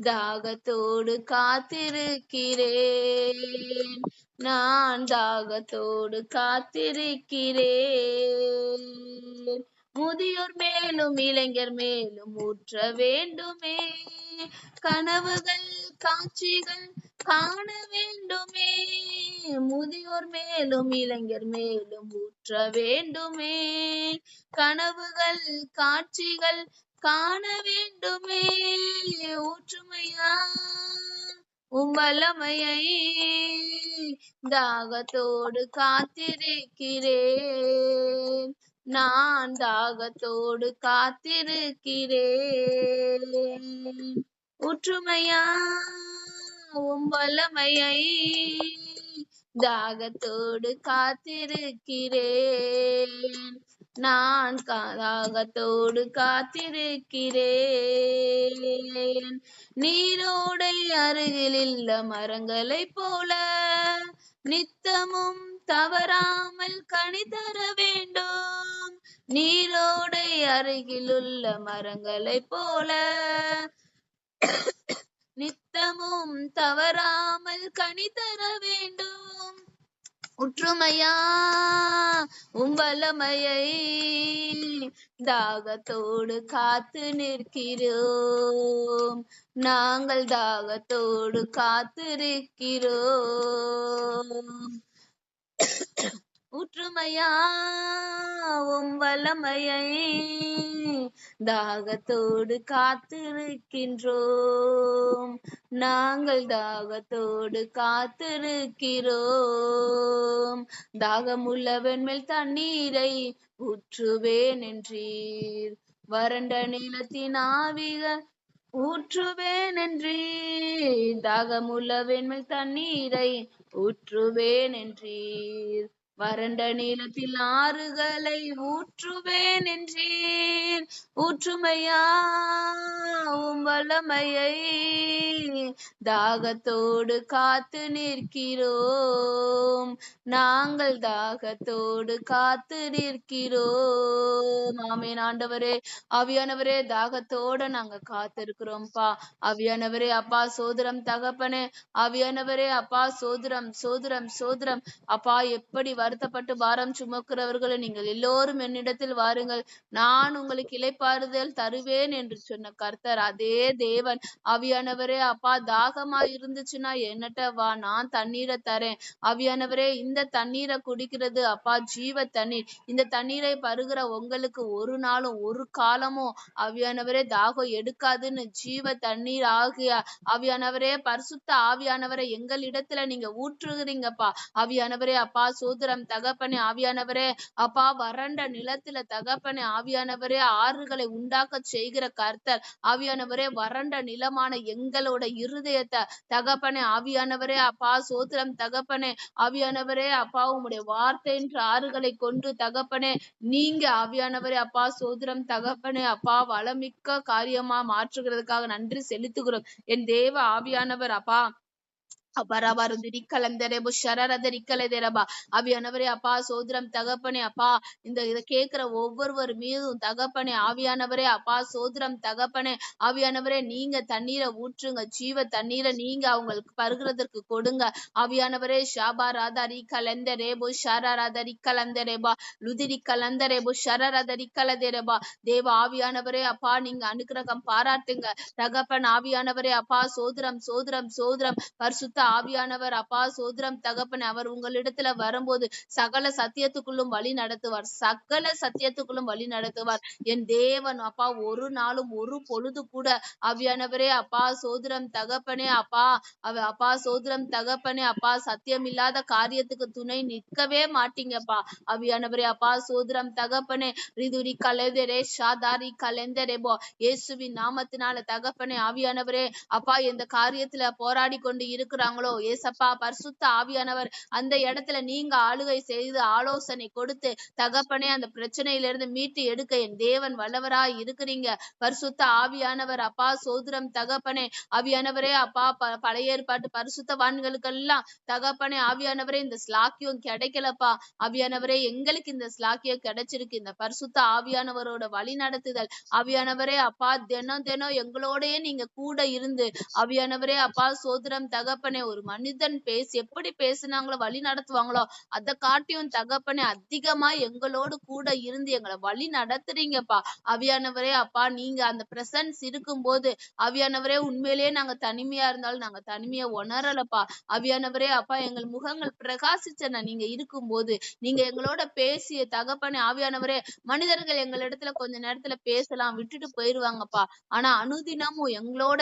Speaker 1: தாகத்தோடு காத்திருக்கிறேன், நான் தாகத்தோடு காத்திருக்கிறேன். முதியோர் மேலும் இளைஞர் மேலும் ஊற்ற வேண்டுமே, கனவுகள் காட்சிகள் காண வேண்டுமே. முதியோர் மேலும் இளைஞர் மேலும் ஊற்ற வேண்டுமே, கனவுகள் காட்சிகள் காண வேண்டுமே. ஊற்றுமையா வல்லமையை தாகத்தோடு காத்திருக்கிறேன், நான் தாகத்தோடு காத்திருக்கிறேன். ஊற்றுமையா வல்லமையை தாகத்தோடு காத்திருக்கிறேன். நான் தாகத்தோடு காத்திருக்கிறேன். நீரோடை அருகில் உள்ள மரங்களைப் போல நித்தமும் தவறாமல் கனி தர வேண்டும். நீரோடை அருகிலுள்ள மரங்களைப் போல நித்தமும் தவறாமல் கனி தர வேண்டும். உற்றுமையா வல்லமையை தாகத்தோடு காத்து நிற்கிறோம். நாங்கள் தாகத்தோடு காத்திருக்கிறோம். உற்றுமையா வல்லமையை தாகத்தோடு காத்திருக்கின்றோம். நாங்கள் தாகத்தோடு காத்திருக்கிறோம். தாகமுள்ளவன் மேல் தண்ணீரை ஊற்றுவேன் என்றீர். வறண்ட நிலத்தின் ஆவிக ஊற்றுவேன் என்றீர். தாகமுள்ளவன் மேல் தண்ணீரை ஊற்றுவேன் என்றீர். வறண்ட நீளத்தில் ஆறுகளை ஊற்றுவேன் என்றீர். ஊற்றுமையா வல்லமையை தாகத்தோடு காத்து நிற்கிறோம். நாங்கள் தாகத்தோடு காத்து நிற்கிறோம். ஆமென். ஆண்டவரே, ஆவியானவரே, தாகத்தோட நாங்க காத்திருக்கிறோம்ப்பா. ஆவியானவரே அப்பா சோதரம் தகப்பனே, ஆவியானவரே அப்பா சோதரம் சோதரம் சோதரம் அப்பா. எப்படி வருத்தப்பட்டு பாரம் சுமக்கிறவர்களை நீங்கள் எல்லோரும் என்னிடத்தில் வாருங்கள், நான் உங்களுக்கு இளைப்பாறுதல் தருவேன் என்று சொன்ன கர்த்தர் அதே தேவன். ஆவியானவரே அப்பா, தாகமா இருந்துச்சுன்னா என்னட்ட வா, நான் தண்ணீரை தரேன். ஆவியானவரே, இந்த தண்ணீரை குடிக்கிறது அப்பா ஜீவ தண்ணீர். இந்த தண்ணீரை பருகிற உங்களுக்கு ஒரு நாளும் ஒரு காலமும் ஆவியானவரே தாகம் எடுக்காதுன்னு ஜீவ தண்ணீர் ஆகிய ஆவியானவரே பரிசுத்த ஆவியானவரை எங்களிடத்துல நீங்க ஊற்றுகிறீங்கப்பா. ஆவியானவரே அப்பா சோதரம் தகப்பனே, ஆவியானவரே அப்பா வறண்ட நிலத்துல தகப்பனே, ஆவியானவரே ஆறுகளை உண்டாக்க செய்கிற கர்த்தர். ஆவியானவரே வறண்ட நிலமான எங்களோட இருதயத்தை தகப்பனே, ஆவியானவரே அப்பா சோதரம் தகப்பனே, ஆவியானவரே அப்பா உம்முடைய வார்த்தை என்ற ஆறுகளை கொண்டு தகப்பனே நீங்க ஆவியானவரே அப்பா சோதரம் தகப்பனே அப்பா வளமிக்க காரியமா மாற்றுகிறதுக்காக நன்றி செலுத்துகிறோம். என் தேவ ஆவியானவர் அப்பா ஆவியானவரே அப்பா சோதரம் தகப்பனே அப்பா, இதை கேட்கிற ஒவ்வொருவர் மீதும் தகப்பனே ஆவியானவரே அப்பா சோதரம் தகப்பனே, ஆவியானவரே நீங்க தண்ணீரை ஊற்றுங்க, ஜீவ தண்ணீரை நீங்க அவங்களுக்கு பருகிறதற்கு கொடுங்க. ஆவியானவரே ஷாபா ராதாரி கலந்தரேபோ ஷாரா ராதாரி கலந்தரேபா லுதிரி கலந்தரேபோ ஷரா ராதாரி கலந்தரேபா. தேவ ஆவியானவரே அப்பா நீங்க அனுக்கிரகம் பாராட்டுங்க தகப்பன். ஆவியானவரே அப்பா சோதரம் சோதரம் சோதரம் பரிசுத்த ஆவியானவர் அப்பா சோதரம் தகப்பன். அவர் உங்களிடத்துல வரும்போது சகல சத்தியத்துக்குள்ளும் வழி நடத்துவார், சகல சத்தியத்துக்குள்ளும் வழி நடத்துவார். என் தேவன் அப்பா ஒரு நாளும் ஒரு பொழுது கூட ஆவியானவரே அப்பா சோதரம் தகப்பனே அப்பா அப்பா சோதரம் தகப்பனே அப்பா சத்தியம் இல்லாத காரியத்துக்கு துணை நிற்கவே மாட்டீங்கப்பா. ஆவியானவரே அப்பா சோதரம் தகப்பனே ரிதுரி கலெதரே ஷாதாரி கலெந்தரேபோ இயேசுவின் நாமத்தினால தகப்பனே ஆவியானவரே அப்பா எந்த காரியத்துல போராடி கொண்டு இருக்கிறாங்களோ ஏசப்பா பரிசுத்த ஆவியானவர் அந்த இடத்துல நீங்க ஆளுகை செய்து ஆலோசனை கொடுத்து தகப்பனே அந்த பிரச்சனையிலிருந்து மீட்டு எடுக்க என் தேவன் வல்லவராய் இருக்கிறீங்க பரிசுத்த ஆவியானவர் அப்பா சோதரம் தகப்பனே. ஆவியானவரே அப்பா பழைய ஏற்பாட்டு பரிசுத்தவான்களுக்கெல்லாம் தகப்பனே ஆவியானவரே இந்த ஸ்லாக்கியம் கிடைக்கலப்பா. ஆவியானவரே எங்களுக்கு இந்த ஸ்லாக்கியம் கிடைச்சிருக்கு. இந்த பரிசுத்த ஆவியானவரோட வழி நடத்துதல் ஆவியானவரே அப்பா தினம் தினம் எங்களோடயே நீங்க கூட இருந்து ஆவியானவரே அப்பா சோதரம் தகப்பனே ஒரு மனிதன் எப்படி பேசுனாங்களோ வழி நடத்துவாங்களோ அதை காட்டியும் தகப்பனே அதிகமா எங்களோடு கூட இருந்து எங்களை வழி நடத்துறீங்கப்பா. ஆவியானவரே அப்பா நீங்க அந்த பிரசன்ஸ் இருக்கும் போது ஆவியானவரே உண்மையிலேயே நாங்க தனிமையா இருந்தாலும் நாங்க தனிமையை உணரலப்பா. ஆவியானவரே அப்பா எங்கள் முகங்கள் பிரகாசிச்சன நீங்க இருக்கும் போது நீங்க எங்களோட பேசிய தகப்பனே. ஆவியானவரே மனிதர்கள் எங்களிடத்துல கொஞ்ச நேரத்துல பேசலாம் விட்டுட்டு போயிருவாங்கப்பா, ஆனா அனுதினமும் எங்களோட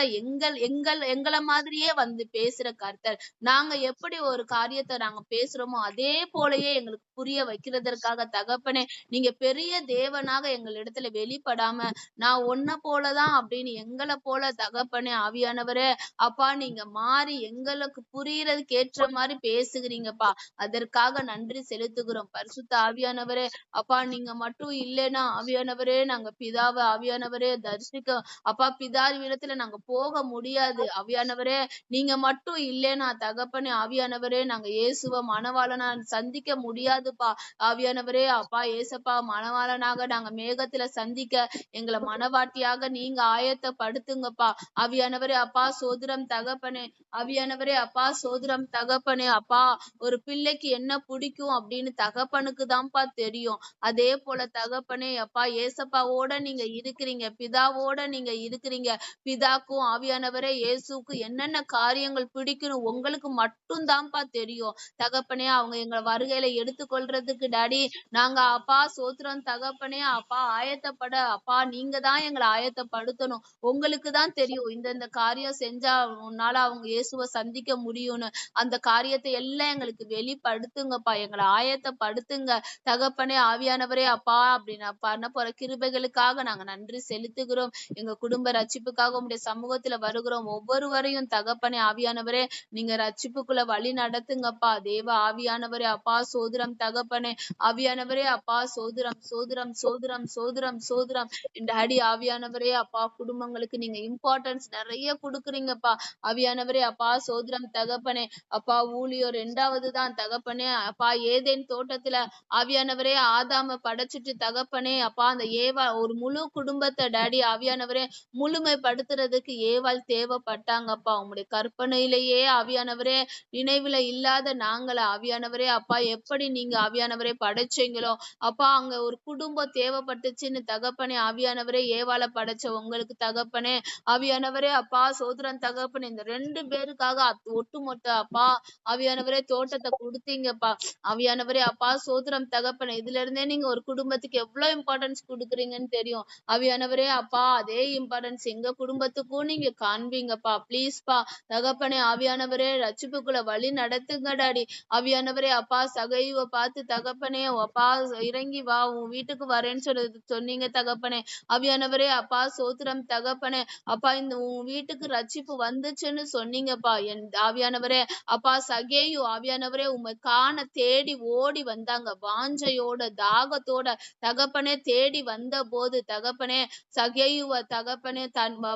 Speaker 1: எங்களை மாதிரியே வந்து பேசுற கர்த்தர். நாங்க எப்படி ஒரு காரியத்தை நாங்க பேசுறோமோ அதே போலயே எங்களுக்கு புரிய வைக்கிறதற்காக தகப்பனே, நீங்க பெரிய தேவனாக எங்களிடத்துல வெளிப்படாம நான் உன்ன போலதான் அப்படின்னு எங்களை போல தகப்பனே ஆவியானவரே அப்பா நீங்க மாறி எங்களுக்கு புரியறதுக்கு ஏற்ற மாதிரி பேசுகிறீங்கப்பா. அதற்காக நன்றி செலுத்துகிறோம். பரிசுத்த ஆவியானவரே அப்பா நீங்க மட்டும் இல்லைன்னா ஆவியானவரே நாங்க பிதாவை ஆவியானவரே தரிசிக்க அப்பா பிதாவிடத்துல நாங்க போக முடியாது. ஆவியானவரே நீங்க மட்டும் இல்லைன்னா தகப்பனே ஆவியானவரே நாங்க இயேசுவ மணவாளனா சந்திக்க முடியாதுப்பா. ஆவியானவரே அப்பா ஏசப்பா மணவாளனாக நாங்க மேகத்துல சந்திக்க எங்களை மனவாட்டியாக நீங்க ஆயத்தப்படுத்துங்கப்பா. ஆவியானவரே அப்பா சோதரம் தகப்பனே ஆவியானவரே அப்பா சோதரம் தகப்பனே அப்பா ஒரு பிள்ளைக்கு என்ன பிடிக்கும் அப்படின்னு தகப்பனுக்கு தான்ப்பா தெரியும். அதே போல தகப்பனே அப்பா ஏசப்பாவோட நீங்க இருக்கிறீங்க, பிதாவோட நீங்க இருக்கிறீங்க. பிதாக்கும் ஆவியானவரே இயேசுக்கும் என்னென்ன காரியங்கள் பிடிக்கணும் உங்களுக்கு மட்டும் தான்ப்பா தெரியும் தகப்பனே. அவங்க எங்க வருகையில எடுத்துக்கொள்றதுக்கு டாடி நாங்க அப்பா சோத்திரம் தகப்பனே அப்பா ஆயத்தப்பட அப்பா நீங்க தான் எங்களை ஆயத்தப்படுத்தணும். உங்களுக்கு தான் தெரியும் இந்த காரியம் செஞ்சா உன்னால அவங்க இயேசுவை சந்திக்க முடியும்னு. அந்த காரியத்தை எல்லாம் எங்களுக்கு வெளிப்படுத்துங்கப்பா, எங்களை ஆயத்தப்படுத்துங்க தகப்பனே ஆவியானவரே அப்பா. அப்படின்னு பண்ண போற கிருபைகளுக்காக நாங்க நன்றி செலுத்துகிறோம். எங்க குடும்ப ரட்சிப்புக்காக உங்களுடைய சமூகத்துல வருகிறோம். ஒவ்வொருவரையும் தகப்பனே ஆவியானவரே நீங்க ரட்சிப்புக்குள்ள வழி நடத்துங்கப்பா. தேவ ஆவியானவரே அப்பா சோதரம் தகப்பனே ஆவியானவரே அப்பா சோதரம் சோதரம் சோதரம் சோதரம் சோதரம். டாடி ஆவியானவரே அப்பா குடும்பங்களுக்கு நீங்க இம்பார்ட்டன்ஸ் நிறைய கொடுக்குறீங்கப்பா. ஆவியானவரே அப்பா சோதரம் தகப்பனே அப்பா ஊழியர் 2வது தான் தகப்பனே அப்பா ஏதேன் தோட்டத்துல ஆவியானவரே ஆதாம படைச்சிட்டு தகப்பனே அப்பா அந்த ஏவா ஒரு முழு குடும்பத்தை டாடி ஆவியானவரே முழுமைப்படுத்துறதுக்கு ஏவாள் தேவைப்பட்டாங்கப்பா. உங்களுடைய கற்பனையிலேயே ஆவியானவரே நினைவுல இல்லாத நாங்கள ஆவியானவரே அப்பா எப்படி நீங்க ஆவியானவரே படைச்சீங்களோ அப்பா அங்க ஒரு குடும்பம் தேவைப்பட்டுச்சுன்னு தகப்பனே ஆவியானவரே ஏவாள படைச்ச உங்களுக்கு தகப்பனே ஆவியானவரே அப்பா சோதரன் தகப்பனே இந்த 2 பேருக்காக ஒட்டுமொத்த அப்பா ஆவியானவரே தோட்டத்தை கொடுத்தீங்கப்பா. ஆவியானவரே அப்பா சோதரம் தகப்பனே இதுல இருந்தே நீங்க ஒரு குடும்பத்துக்கு எவ்வளவு இம்பார்ட்டன்ஸ் கொடுக்குறீங்கன்னு தெரியும். ஆவியானவரே அப்பா அதே இம்பார்ட்டன்ஸ் எங்க குடும்பத்துக்கும் நீங்க காண்பீங்கப்பா. ப்ளீஸ்பா தகப்பனே ஆவியானவரே ரட்சிப்புக்குள்ள வழி நடத்துங்க டாடி. ஆவியானவரே அப்பா சகைவ பார்த்து தகப்பனே அப்பா இறங்கி வா உன் வீட்டுக்கு வரேன்னு சொன்னீங்க தகப்பனே. ஆவியானவரே அப்பா சோத்திரம் தகப்பனே அப்பா இந்த உன் வீட்டுக்கு ரட்சிப்பு வந்துச்சுன்னு சொன்னீங்கப்பா. என் ஆவியானவரே அப்பா சகேயு ஆவியானவரே உம்மை காண தேடி ஓடி வந்தாங்க வாஞ்சையோட தாகத்தோட தகப்பனே. தேடி வந்த போது தகப்பனே சகேயுவ தகப்பனே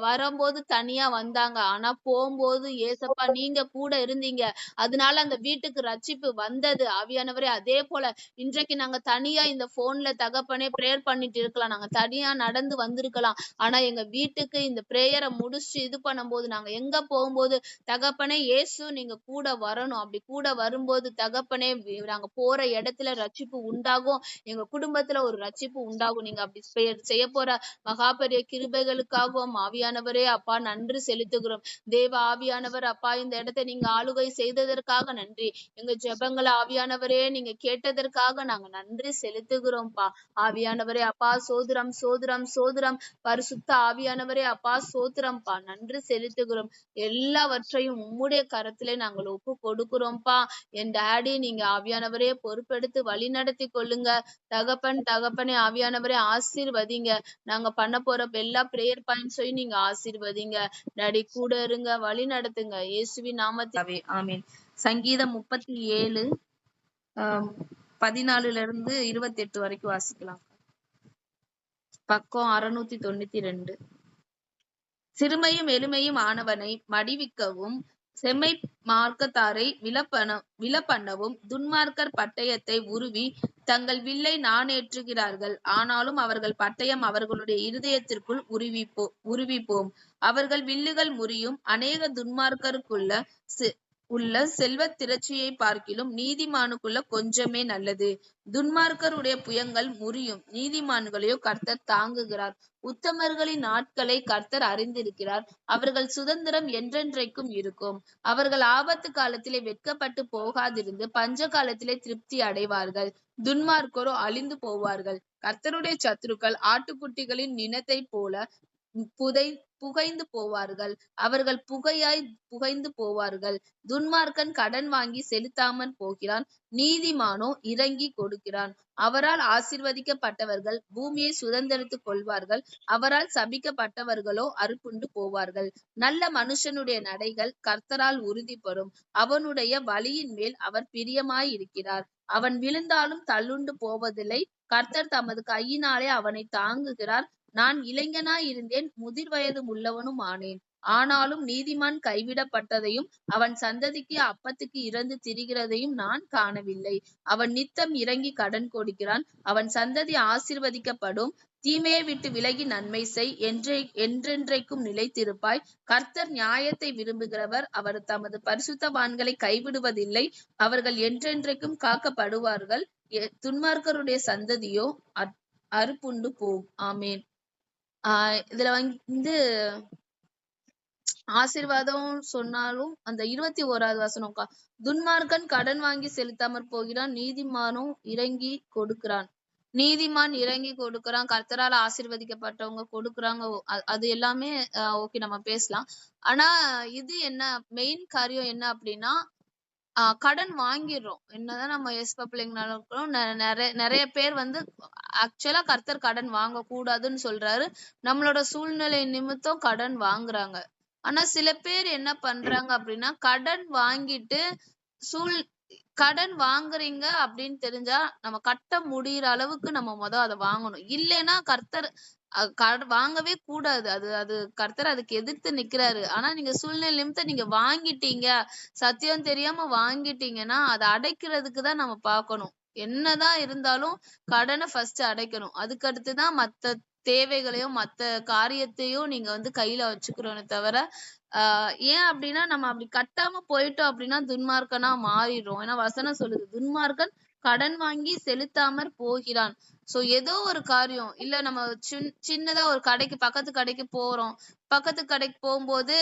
Speaker 1: வரும்போது தனியா வந்தாங்க. ஆனா போகும்போது ஏசப்பா நீங்க கூட இருந்தீங்க. அதனால அந்த வீட்டுக்கு ரட்சிப்பு வந்தது. ஆவியானவரே அதே போல இன்றைக்கு நாங்க தனியா இந்த போன்ல தகப்பனே பிரேயர் பண்ணிட்டு இருக்கலாம், நாங்க தனியா நடந்து வந்திருக்கலாம். ஆனா எங்க வீட்டுக்கு இந்த பிரேயரை முடிச்சு இது பண்ணும்போது நாங்க எங்க போகும்போது தகப்பனே இயேசு நீங்க கூட வரணும். அப்படி கூட வரும்போது தகப்பனே நாங்க போற இடத்துல ரட்சிப்பு உண்டாகும், எங்க குடும்பத்துல ஒரு ரட்சிப்பு உண்டாகும். நீங்க அப்படி செய்ய போற மகாபெரிய கிருபைகளுக்காகவும் ஆவியானவரே அப்பா நன்றி செலுத்துகிறோம். தேவ ஆவியானவர் அப்பா இந்த இடத்தை நீங்க ஆளுகை செய்ததற்காக நன்றி. எங்க ஜெபங்களை ஆவியானவரே நீங்க கேட்டதற்காக நாங்க நன்றி செலுத்துகிறோம்ப்பா. ஆவியானவரே அப்பா சோதரம் சோதரம் சோதரம். பரிசுத்த ஆவியானவரே அப்பா சோத்திரம்ப்பா நன்றி செலுத்துகிறோம். எல்லாவற்றையும் உம்முடைய கரத்திலே நாங்கள் ஒப்பு கொடுக்கிறோம்ப்பா. என் டாடி நீங்க ஆவியானவரே பொறுப்பெடுத்து வழி நடத்தி கொள்ளுங்க தகப்பனே ஆவியானவரே ஆசீர்வதிங்க. நாங்க பண்ண போற எல்லா பிரேயர் பாயிண்ட்ஸையும் நீங்க ஆசீர்வதிங்க டாடி. கூட இருங்க, வழி நடத்துங்க இயேசுவின் நாமத்தில் ஆமென். சங்கீதம் 37 14 வரைக்கும் வாசிக்கலாம். பக்கம் 692. சிறுமையும் எளிமையும் ஆனவனை மடிவிக்கவும் செம்மை மார்க்கத்தாரை விலப்பண்ணவும் துன்மார்க்கர் பட்டயத்தை உருவி தங்கள் வில்லை நாணேற்றுகிறார்கள். ஆனாலும் அவர்கள் பட்டயம் அவர்களுடைய இருதயத்திற்குள் உருவிப்போம். அவர்கள் வில்லுகள் முறியும். அநேக துன்மார்க்கருக்குள்ள செல்வ திரட்சியை பார்க்கிலும் நீதிமானுக்குள்ள கொஞ்சமே நல்லது. துன்மார்க்கருடைய புயங்கள் முறியும், நீதிமான்களையோ கர்த்தர் தாங்குகிறார். உத்தமர்களின் நாட்களை கர்த்தர் அறிந்திருக்கிறார், அவர்கள் சுதந்திரம் என்றென்றைக்கும் இருக்கும். அவர்கள் ஆபத்து காலத்திலே வெட்கப்பட்டு போகாதிருந்து பஞ்ச காலத்திலே திருப்தி அடைவார்கள். துன்மார்க்கரோ அழிந்து போவார்கள். கர்த்தருடைய சத்துருக்கள் ஆட்டுக்குட்டிகளின் நினத்தை போல புகைந்து போவார்கள். அவர்கள் புகையாய் புகைந்து போவார்கள். துன்மார்க்கன் கடன் வாங்கி செலுத்தாமல் போகிறான். நீதிமானோ இறங்கி கொடுக்கிறான். அவரால் ஆசீர்வதிக்கப்பட்டவர்கள் பூமியை சுதந்தரித்துக் கொள்வார்கள். அவரால் சபிக்கப்பட்டவர்களோ அறுப்புண்டு போவார்கள். நல்ல மனுஷனுடைய நடைகள் கர்த்தரால் உறுதிப்படும். அவனுடைய வழியின் மேல் அவர் பிரியமாயிருக்கிறார். அவன் விழுந்தாலும் தள்ளுண்டு போவதில்லை. கர்த்தர் தமது கையினாலே அவனை தாங்குகிறார். நான் இளைஞனாய் இருந்தேன், முதிர் வயது உள்ளவனும் ஆனேன். ஆனாலும் நீதிமான் கைவிடப்பட்டதையும் அவன் சந்ததிக்கு அப்பத்துக்கு இறந்து திரிகிறதையும் நான் காணவில்லை. அவன் நித்தம் இறங்கி கடன் கொடுக்கிறான். அவன் சந்ததி ஆசீர்வதிக்கப்படும். தீமையை விட்டு விலகி நன்மை செய், என்றென்றைக்கும் நிலைத்திருப்பாய். கர்த்தர் நியாயத்தை விரும்புகிறவர். அவர் தமது பரிசுத்தவான்களை கைவிடுவதில்லை. அவர்கள் என்றென்றைக்கும் காக்கப்படுவார்கள். துன்மார்க்கருடைய சந்ததியோ அறுப்புண்டு போகும். ஆமேன். இதுல வந்து ஆசீர்வாதம் சொன்னாலும் அந்த 21வது வசனம், துன்மார்க்கன் கடன் வாங்கி செலுத்தாமற் போகிறான். நீதிமானும் இறங்கி கொடுக்கிறான். நீதிமான் இறங்கி கொடுக்கிறான். கர்த்தரால் ஆசீர்வதிக்கப்பட்டவங்க கொடுக்குறாங்க. அது எல்லாமே ஓகே, நம்ம பேசலாம். ஆனா இது என்ன மெயின் காரியம் என்ன அப்படின்னா, கடன் வாங்கிடுறோம். என்னதான் நம்ம எஸ்பா பிள்ளைங்கனாலும் இருக்கிறோம். நிறைய பேர் வந்து ஆக்சுவலா கர்த்தர் கடன் வாங்க கூடாதுன்னு சொல்றாரு. நம்மளோட சூழ்நிலை நிமித்தம் கடன் வாங்குறாங்க. ஆனா சில பேர் என்ன பண்றாங்க அப்படின்னா, கடன் வாங்கிட்டு கடன் வாங்குறீங்க அப்படின்னு தெரிஞ்சா நம்ம கட்ட முடியற அளவுக்கு நம்ம அதை வாங்கணும். இல்லைன்னா கர்த்தர் வாங்கவே கூடாது. அது கர்த்தர் அதுக்கு எதிர்த்து நிக்கிறாரு. ஆனா நீங்க சூழ்நிலை நிமித்தம் நீங்க வாங்கிட்டீங்க, சத்தியம் தெரியாம வாங்கிட்டீங்கன்னா அதை அடைக்கிறதுக்கு தான் நம்ம பார்க்கணும். என்னதான் இருந்தாலும் கடனை ஃபர்ஸ்ட் அடைக்கணும். அதுக்கு அடுத்துதான் மத்த தேவைகளையும் மத்த காரியத்தையும் நீங்க வந்து கையில வச்சுக்கிறோன்னு தவிர ஏன் அப்படின்னா நம்ம அப்படி கட்டாம போயிட்டோம் அப்படின்னா துன்மார்க்கனா மாறிடும். ஏன்னா வசனம் சொல்லுது, துன்மார்க்கன் கடன் வாங்கி செலுத்தாமற் போகிறான். சோ ஏதோ ஒரு காரியம் இல்ல, நம்ம சின்னதா ஒரு கடைக்கு பக்கத்து கடைக்கு போறோம். பக்கத்து கடைக்கு போகும்போது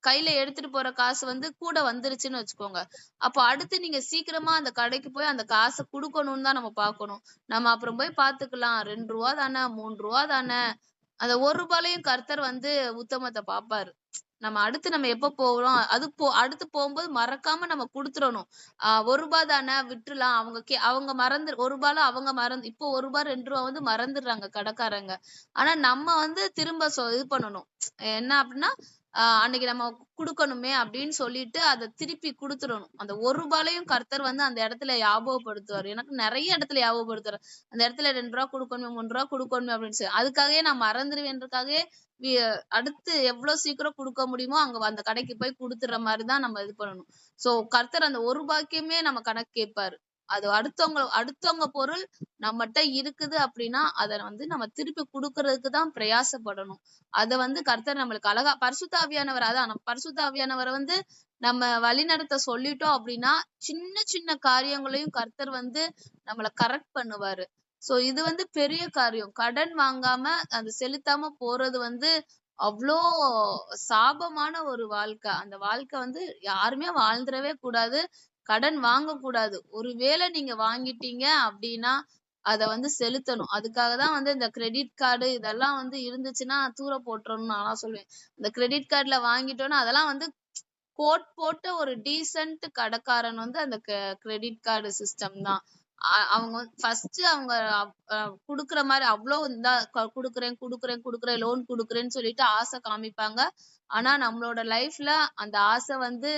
Speaker 1: கையில எடுத்துட்டு போற காசு வந்து கூட வந்துருச்சுன்னு வச்சுக்கோங்க. அப்போ அடுத்து நீங்க சீக்கிரமா அந்த கடைக்கு போய் அந்த காசை குடுக்கணும்னு தான் நம்ம பார்க்கணும். நம்ம அப்புறம் போய் பாத்துக்கலாம், 2 ரூபா தானே 3 ரூபா தானே, அந்த 1 ரூபாலையும் கர்த்தர் வந்து உத்தமத்தை பாப்பாரு. நம்ம அடுத்து நம்ம எப்ப போறோம் அடுத்து போகும்போது மறக்காம நம்ம குடுத்துடணும். 1 ரூபாய் தானே விட்டுலாம். அவங்க மறந்து 1 ரூபால அவங்க மறந்து இப்போ 1 ரூபாய் 2 ரூபாய் வந்து மறந்துடுறாங்க கடைக்காரங்க. ஆனா நம்ம வந்து திரும்ப இது பண்ணணும். என்ன அப்படின்னா அன்னைக்கு நம்ம குடுக்கணுமே அப்படின்னு சொல்லிட்டு அதை திருப்பி குடுத்துடணும். அந்த 1 ரூபாலையும் கர்த்தர் வந்து அந்த இடத்துல ஞாபகப்படுத்துவாரு. எனக்கு நிறைய இடத்துல ஞாபகப்படுத்துவாரு. அந்த இடத்துல 2 ரூபா கொடுக்கணுமே 3 ரூபா கொடுக்கணுமே அப்படின்னு சொல்லி அதுக்காகவே நான் மறந்துடுவேன்றதுக்காகவே அடுத்து எவ்வளவு சீக்கிரம் கொடுக்க முடியுமோ அங்க அந்த கடைக்கு போய் குடுத்துற மாதிரிதான் நம்ம இது பண்ணணும். சோ கர்த்தர் அந்த 1 ரூபாய்க்குமே நம்ம கணக்கு கேட்பாரு. அது அடுத்தவங்க பொருள் நம்மகிட்ட இருக்குது அப்படின்னா அதை வந்து நம்ம திருப்பி குடுக்கறதுக்கு தான் பிரயாசப்படணும். அதை வந்து கர்த்தர் நம்மளுக்கு அழகா பரிசுத்த ஆவியானவர், அதான் நம்ம பரிசுத்த ஆவியானவரை வந்து நம்ம வழிநடத்த சொல்லிட்டோம் அப்படின்னா சின்ன சின்ன காரியங்களையும் கர்த்தர் வந்து நம்மள கரெக்ட் பண்ணுவாரு. சோ இது வந்து பெரிய காரியம். கடன் வாங்காம அது செலுத்தாம போறது வந்து அவ்வளோ சாபமான ஒரு வாழ்க்கை. அந்த வாழ்க்கை வந்து யாருமே வாழ்ந்துடவே கூடாது. கடன் வாங்க கூடாது. ஒருவேளை நீங்க வாங்கிட்டீங்க அப்படின்னா அத வந்து செலுத்தணும். அதுக்காகதான் வந்து இந்த கிரெடிட் கார்டு இதெல்லாம் வந்து இருந்துச்சுன்னா தூர போட்டுறணும்னு நான் சொல்லுவேன். இந்த கிரெடிட் கார்டுல வாங்கிட்டோம்னா அதெல்லாம் வந்து கோட் போட்ட ஒரு டீசன்ட் கடைக்காரன் வந்து அந்த கிரெடிட் கார்டு சிஸ்டம் தான். அவங்க ஃபர்ஸ்ட் அவங்க குடுக்குற மாதிரி அவ்வளவு இந்தா குடுக்குறேன் லோன் குடுக்குறேன்னு சொல்லிட்டு ஆசை காமிப்பாங்க. ஆனா நம்மளோட லைஃப்ல அந்த ஆசை வந்து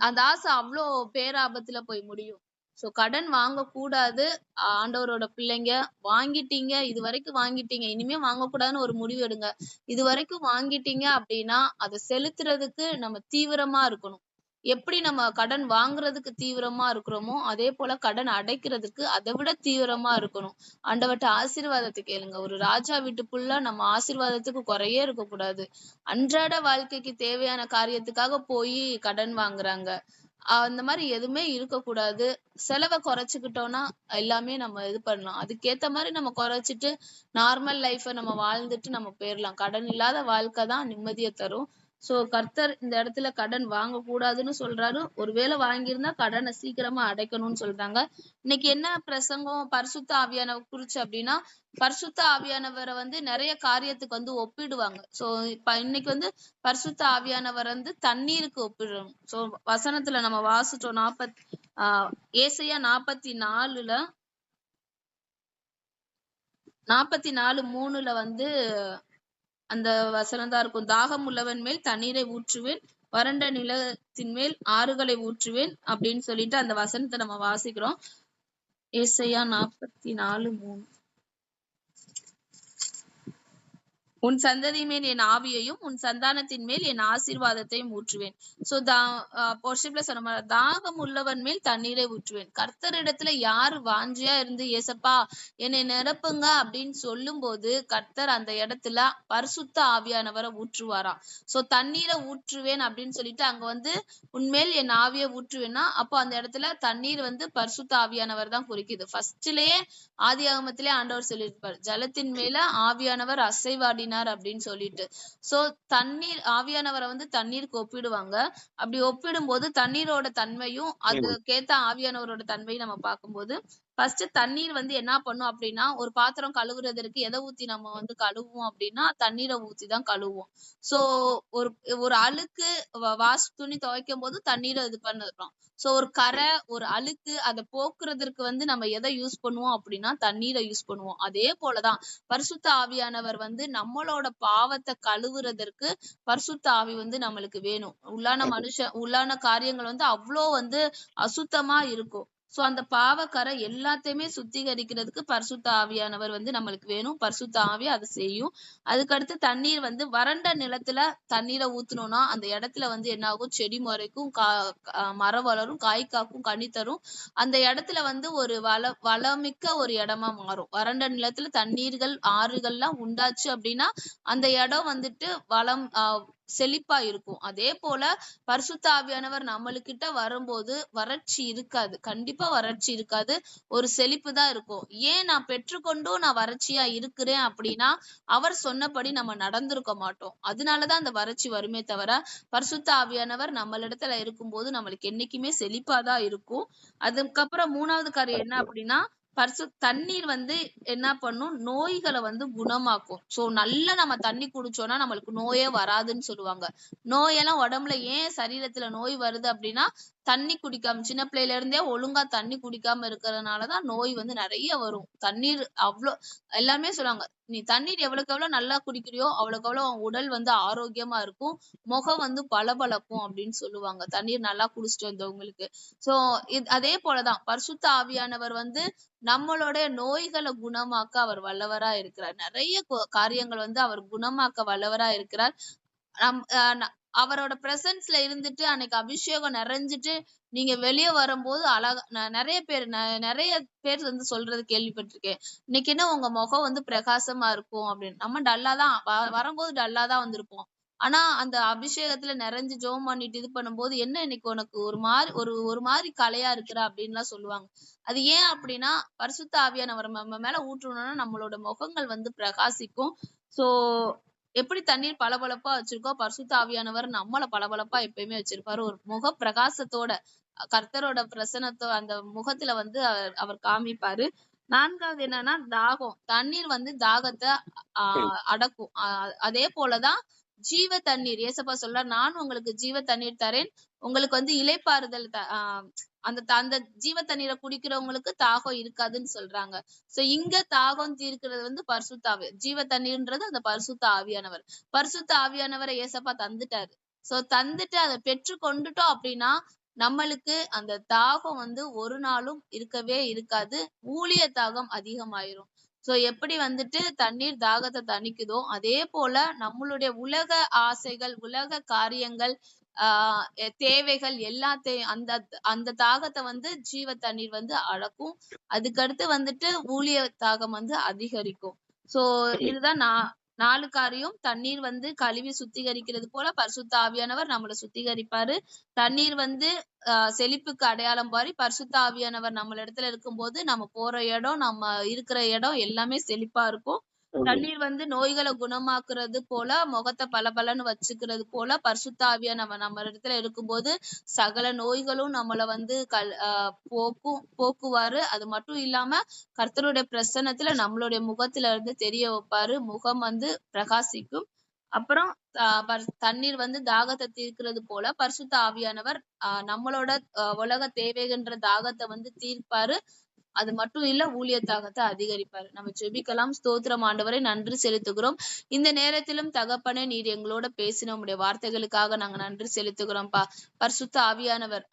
Speaker 1: அந்த ஆசை அவ்வளோ பேராபத்துல போய் முடியும். சோ கடன் வாங்க கூடாது. ஆண்டவரோட பிள்ளைங்க வாங்கிட்டீங்க, இது வரைக்கும் வாங்கிட்டீங்க, இனிமே வாங்கக்கூடாதுன்னு ஒரு முடிவு எடுங்க. இது வரைக்கும் வாங்கிட்டீங்க அப்படின்னா அதை செலுத்துறதுக்கு நம்ம தீவிரமா இருக்கணும். எப்படி நம்ம கடன் வாங்குறதுக்கு தீவிரமா இருக்கிறோமோ அதே போல கடன் அடைக்கிறதுக்கு அதை விட தீவிரமா இருக்கணும். ஆண்டவர்ட்ட ஆசீர்வாதத்தை கேளுங்க. ஒரு ராஜா வீட்டுக்குள்ள நம்ம ஆசீர்வாதத்துக்கு குறையே இருக்கக்கூடாது. அன்றாட வாழ்க்கைக்கு தேவையான காரியத்துக்காக போய் கடன் வாங்குறாங்க. அந்த மாதிரி எதுவுமே இருக்கக்கூடாது. செலவை குறைச்சுக்கிட்டோம்னா எல்லாமே நம்ம இது பண்ணலாம். அதுக்கேத்த மாதிரி நம்ம குறைச்சிட்டு நார்மல் லைஃப நம்ம வாழ்ந்துட்டு நம்ம போயிடலாம். கடன் இல்லாத வாழ்க்கை தான் நிம்மதியை தரும். சோ கர்த்தர் இந்த இடத்துல கடன் வாங்க கூடாதுன்னு சொல்றாரு. ஒருவேளை வாங்கியிருந்தா கடனை சீக்கிரமா அடைக்கணும்னு சொல்றாங்க. இன்னைக்கு என்ன பிரசங்கம் பரிசுத்த ஆவியானவர் குறிச்சு அப்படின்னா, பரிசுத்த ஆவியானவரை நிறைய காரியத்துக்கு ஒப்பிடுவாங்க. சோ இன்னைக்கு பரிசுத்த ஆவியானவர் தண்ணீருக்கு ஒப்பிடுறோம். சோ வசனத்துல நம்ம வாசிச்சோம் ஏசாயா 44:3 அந்த வசனம் தான் இருக்கும். தாகம் உள்ளவன் மேல் தண்ணீரை ஊற்றுவேன், வறண்ட நிலத்தின் மேல் ஆறுகளை ஊற்றுவேன் அப்படின்னு சொல்லிட்டு அந்த வசனத்தை நம்ம வாசிக்கிறோம். ஏசாயா 44:3. உன் சந்ததி மேல் என் ஆவியையும் உன் சந்தானத்தின் மேல் என் ஆசீர்வாதத்தையும் ஊற்றுவேன். சோ சொன்ன தாகம் உள்ளவன் மேல் தண்ணீரை ஊற்றுவேன். கர்த்தரிடத்துல யாரு வாஞ்சியா இருந்து ஏசப்பா என்னை நிரப்புங்க அப்படின்னு சொல்லும் போது கர்த்தர் அந்த இடத்துல பரிசுத்த ஆவியானவரை ஊற்றுவாராம். சோ தண்ணீரை ஊற்றுவேன் அப்படின்னு சொல்லிட்டு அங்க உன்மேல் என் ஆவியை ஊற்றுவேன்னா அப்போ அந்த இடத்துல தண்ணீர் பரிசுத்த ஆவியானவர் தான் குறிக்குது. ஃபர்ஸ்ட்லயே ஆதி ஆகமத்திலே ஆண்டவர் சொல்லியிருப்பார், ஜலத்தின் மேல ஆவியானவர் அசைவாடினார் அப்படின்னு சொல்லிட்டு. சோ தண்ணீர் ஆவியானவரை தண்ணீருக்கு ஒப்பிடுவாங்க. அப்படி ஒப்பிடும் போது தண்ணீரோட தன்மையும் அதுக்கேத்த ஆவியானவரோட தன்மையும் நம்ம பார்க்கும்போது ஃபர்ஸ்ட் தண்ணீர் என்ன பண்ணும் அப்படின்னா, ஒரு பாத்திரம் கழுவுறதற்கு எதை ஊத்தி நம்ம கழுவுவோம் அப்படின்னா தண்ணீரை ஊத்தி தான் கழுவுவோம். சோ ஒரு அழுக்கு வாஷ் துணி துவைக்கும் போது தண்ணீரை இது பண்ணுறோம். சோ ஒரு கரை ஒரு அழுக்கு அதை போக்குறதற்கு நம்ம எதை யூஸ் பண்ணுவோம் அப்படின்னா தண்ணீரை யூஸ் பண்ணுவோம். அதே போலதான் பரிசுத்த ஆவியானவர் நம்மளோட பாவத்தை கழுவுறதற்கு பரிசுத்த ஆவி நம்மளுக்கு வேணும். உள்ளான காரியங்கள் அவ்வளோ அசுத்தமா இருக்கும். சோ அந்த பாவக்கரை எல்லாத்தையுமே சுத்திகரிக்கிறதுக்கு பரிசுத்த ஆவியானவர் நம்மளுக்கு வேணும். பரிசுத்த ஆவி அதை செய்யும். அதுக்கடுத்து தண்ணீர் வறண்ட நிலத்துல தண்ணீரை ஊத்தணும்னா அந்த இடத்துல என்ன ஆகும், செடி முறைக்கும் மரம் வளரும், காய் காக்கும், கனி தரும். அந்த இடத்துல ஒரு வளமிக்க ஒரு இடமா மாறும். வறண்ட நிலத்துல தண்ணீர்கள் ஆறுகள்லாம் உண்டாச்சு அப்படின்னா அந்த இடம் வளம் செழிப்பா இருக்கும். அதே போல பரிசுத்த ஆவியானவர் நம்மளுக்கிட்ட வரும்போது வறட்சி இருக்காது. கண்டிப்பா வறட்சி இருக்காது. ஒரு செழிப்பு தான் இருக்கும். ஏன் நான் பெற்றுக்கொண்டும் நான் வறட்சியா இருக்கிறேன் அப்படின்னா அவர் சொன்னபடி நம்ம நடந்திருக்க மாட்டோம். அதனாலதான் அந்த வறட்சி வருமே தவிர பரிசுத்த ஆவியானவர் நம்மளிடத்துல இருக்கும்போது நம்மளுக்கு என்னைக்குமே செழிப்பாதான் இருக்கும். அதுக்கப்புறம் 3வது காரியம் என்ன அப்படின்னா, தண்ணீர் என்ன பண்ணும், நோய்களை குணமாக்கும். சோ நல்லா நம்ம தண்ணி குடிச்சோம்னா நம்மளுக்கு நோயே வராதுன்னு சொல்லுவாங்க. நோயெல்லாம் உடம்புல ஏன் சரீரத்துல நோய் வருது அப்படின்னா தண்ணி குடிக்காம, சின்ன பிள்ளையில இருந்தே ஒழுங்கா தண்ணி குடிக்காம இருக்கிறதுனாலதான் நோய் நிறைய வரும். தண்ணீர் அவ்வளோ எல்லாமே சொல்லுவாங்க, நீ தண்ணீர் எவ்வளவுக்கு எவ்வளவு நல்லா குடிக்கிறியோ அவ்வளவுக்கு எவ்வளவு உடல் ஆரோக்கியமா இருக்கும், முகம் பளபளக்கும் அப்படின்னு சொல்லுவாங்க தண்ணீர் நல்லா குடிச்சிட்டு வந்தவங்களுக்கு. சோ அதே போலதான் பரிசுத்த ஆவியானவர் நம்மளுடைய நோய்களை குணமாக்க அவர் வல்லவரா இருக்கிறார். நிறைய காரியங்கள் அவர் குணமாக்க வல்லவரா இருக்கிறார். அவரோட பிரசன்ஸ்ல இருந்துட்டு அன்னைக்கு அபிஷேகம் நிறைஞ்சிட்டு நீங்க வெளியே வரும்போது நிறைய பேர் சொல்றது கேள்விப்பட்டிருக்கேன், இன்னைக்கு என்ன உங்க முகம் பிரகாசமா இருக்கும் அப்படின்னு. நம்ம டல்லாதான் வரும்போது டல்லாதான் வந்திருப்போம். ஆனா அந்த அபிஷேகத்துல நிறைஞ்சு ஜெபம் பண்ணிட்டு இது பண்ணும்போது என்ன இன்னைக்கு உனக்கு ஒரு மாதிரி கலையா இருக்கிற அப்படின்லாம் சொல்லுவாங்க. அது ஏன் அப்படின்னா பரிசுத்த ஆவியானவர் நம்ம மேல ஊற்றணும்னா நம்மளோட முகங்கள் பிரகாசிக்கும். சோ எப்படி தண்ணீர் பளபளப்பா வச்சிருக்கோ பரிசுத்த ஆவியானவர் நம்மள பளபளப்பா எப்பயுமே வச்சிருப்பாரு. ஒரு முக பிரகாசத்தோட கர்த்தரோட பிரசனத்தோ அந்த முகத்துல அவர் காமிப்பாரு. 4வது என்னன்னா தாகம். தண்ணீர் தாகத்தை அடக்கும். அதே போலதான் ஜீவ தண்ணீர். ஏசப்பா சொல்றார், நான் உங்களுக்கு ஜீவ தண்ணீர் தரேன், உங்களுக்கு இளைப்பாறுதல் அந்த ஜீவ தண்ணீரை குடிக்கிறவங்களுக்கு தாகம் இருக்காதுன்னு சொல்றாங்க. சோ இங்க தாகம் தீர்க்கிறது பரிசுத்த ஆவி. ஜீவ தண்ணீர்ன்றது அந்த பரிசுத்த ஆவியானவர். பரிசுத்த ஆவியானவரை ஏசப்பா தந்துட்டாரு. சோ தந்துட்டு அதை பெற்று கொண்டுட்டோம் அப்படின்னா நம்மளுக்கு அந்த தாகம் ஒரு நாளும் இருக்கவே இருக்காது. ஊழிய தாகம் அதிகமாயிரும். சோ எப்படி தண்ணீர் தாகத்தை தணிக்குதோ அதே போல நம்மளுடைய உலக ஆசைகள், உலக காரியங்கள், தேவைகள் எல்லாத்தையும் அந்த தாகத்தை ஜீவ தண்ணீர் அடக்கும். அதுக்கடுத்து ஊழிய தாகம் அதிகரிக்கும். சோ இதுதான் 4 காரியம். தண்ணீர் கழுவி சுத்திகரிக்கிறது போல பரிசுத்த ஆவியானவர் நம்மளை சுத்திகரிப்பாரு. தண்ணீர் செழிப்புக்கு அடையாளம் பாரி பரிசுத்த ஆவியானவர் நம்ம இடத்துல இருக்கும்போது நம்ம போற இடம், நம்ம இருக்கிற இடம் எல்லாமே செழிப்பா இருக்கும்.
Speaker 2: ஆமென்.
Speaker 1: தண்ணீர் நோய்களை குணமாக்குறது போல, முகத்தை பளபளன்னு வச்சுக்கிறது போல, பரிசுத்த ஆவியா நம்ம இடத்துல இருக்கும்போது சகல நோய்களும் நம்மள போக்குவாரு. அது மட்டும் இல்லாம கர்த்தருடைய பிரசன்னத்துல நம்மளுடைய முகத்துல இருந்து தெரிய வைப்பாரு. முகம் பிரகாசிக்கும். அப்புறம் தண்ணீர் தாகத்தை தீர்க்கிறது போல பரிசுத்த ஆவியானவர் நம்மளோட உலக தேவைகின்ற தாகத்தை தீர்ப்பாரு. அது மட்டும் இல்ல, ஊழிய தாகத்தை அதிகரிப்பாரு. நம்ம ஜெபிக்கலாம். ஸ்தோத்திரம் ஆண்டவரை, நன்றி செலுத்துகிறோம். இந்த நேரத்திலும் தகப்பனே, நீர் எங்களோட பேசின உம்முடைய வார்த்தைகளுக்காக நாங்க நன்றி செலுத்துகிறோம்ப்பா. பரிசுத்த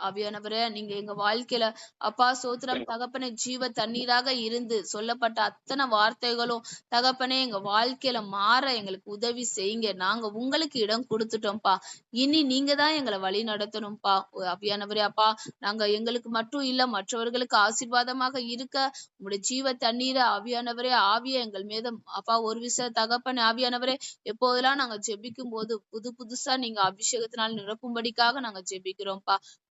Speaker 1: ஆவியானவரே, நீங்க எங்க வாழ்க்கையில அப்பா ஸ்தோத்திரம் தகப்பனே, ஜீவ தண்ணீராக இருந்து சொல்லப்பட்ட அத்தனை வார்த்தைகளும் தகப்பனே எங்க வாழ்க்கையில மாற எங்களுக்கு உதவி செய்யுங்க. நாங்க உங்களுக்கு இடம் கொடுத்துட்டோம்ப்பா. இனி நீங்க தான் எங்களை வழி நடத்தணும்ப்பா. ஆவியானவரே அப்பா, நாங்க எங்களுக்கு மட்டும் இல்ல, மற்றவர்களுக்கு ஆசீர்வாதமாக இருக்க உங்களுடைய ஜீவ தண்ணீர ஆவியானவரே, ஆவிய எங்கள் மீது அப்பா ஒரு தகப்பனே ஆவியானவரே, எப்போதெல்லாம் நாங்க ஜெபிக்கும் போது புதுசா நீங்க அபிஷேகத்தினால் நிரப்பும்படிக்காக நாங்க ஜெபிக்கிறோம்ப்பா.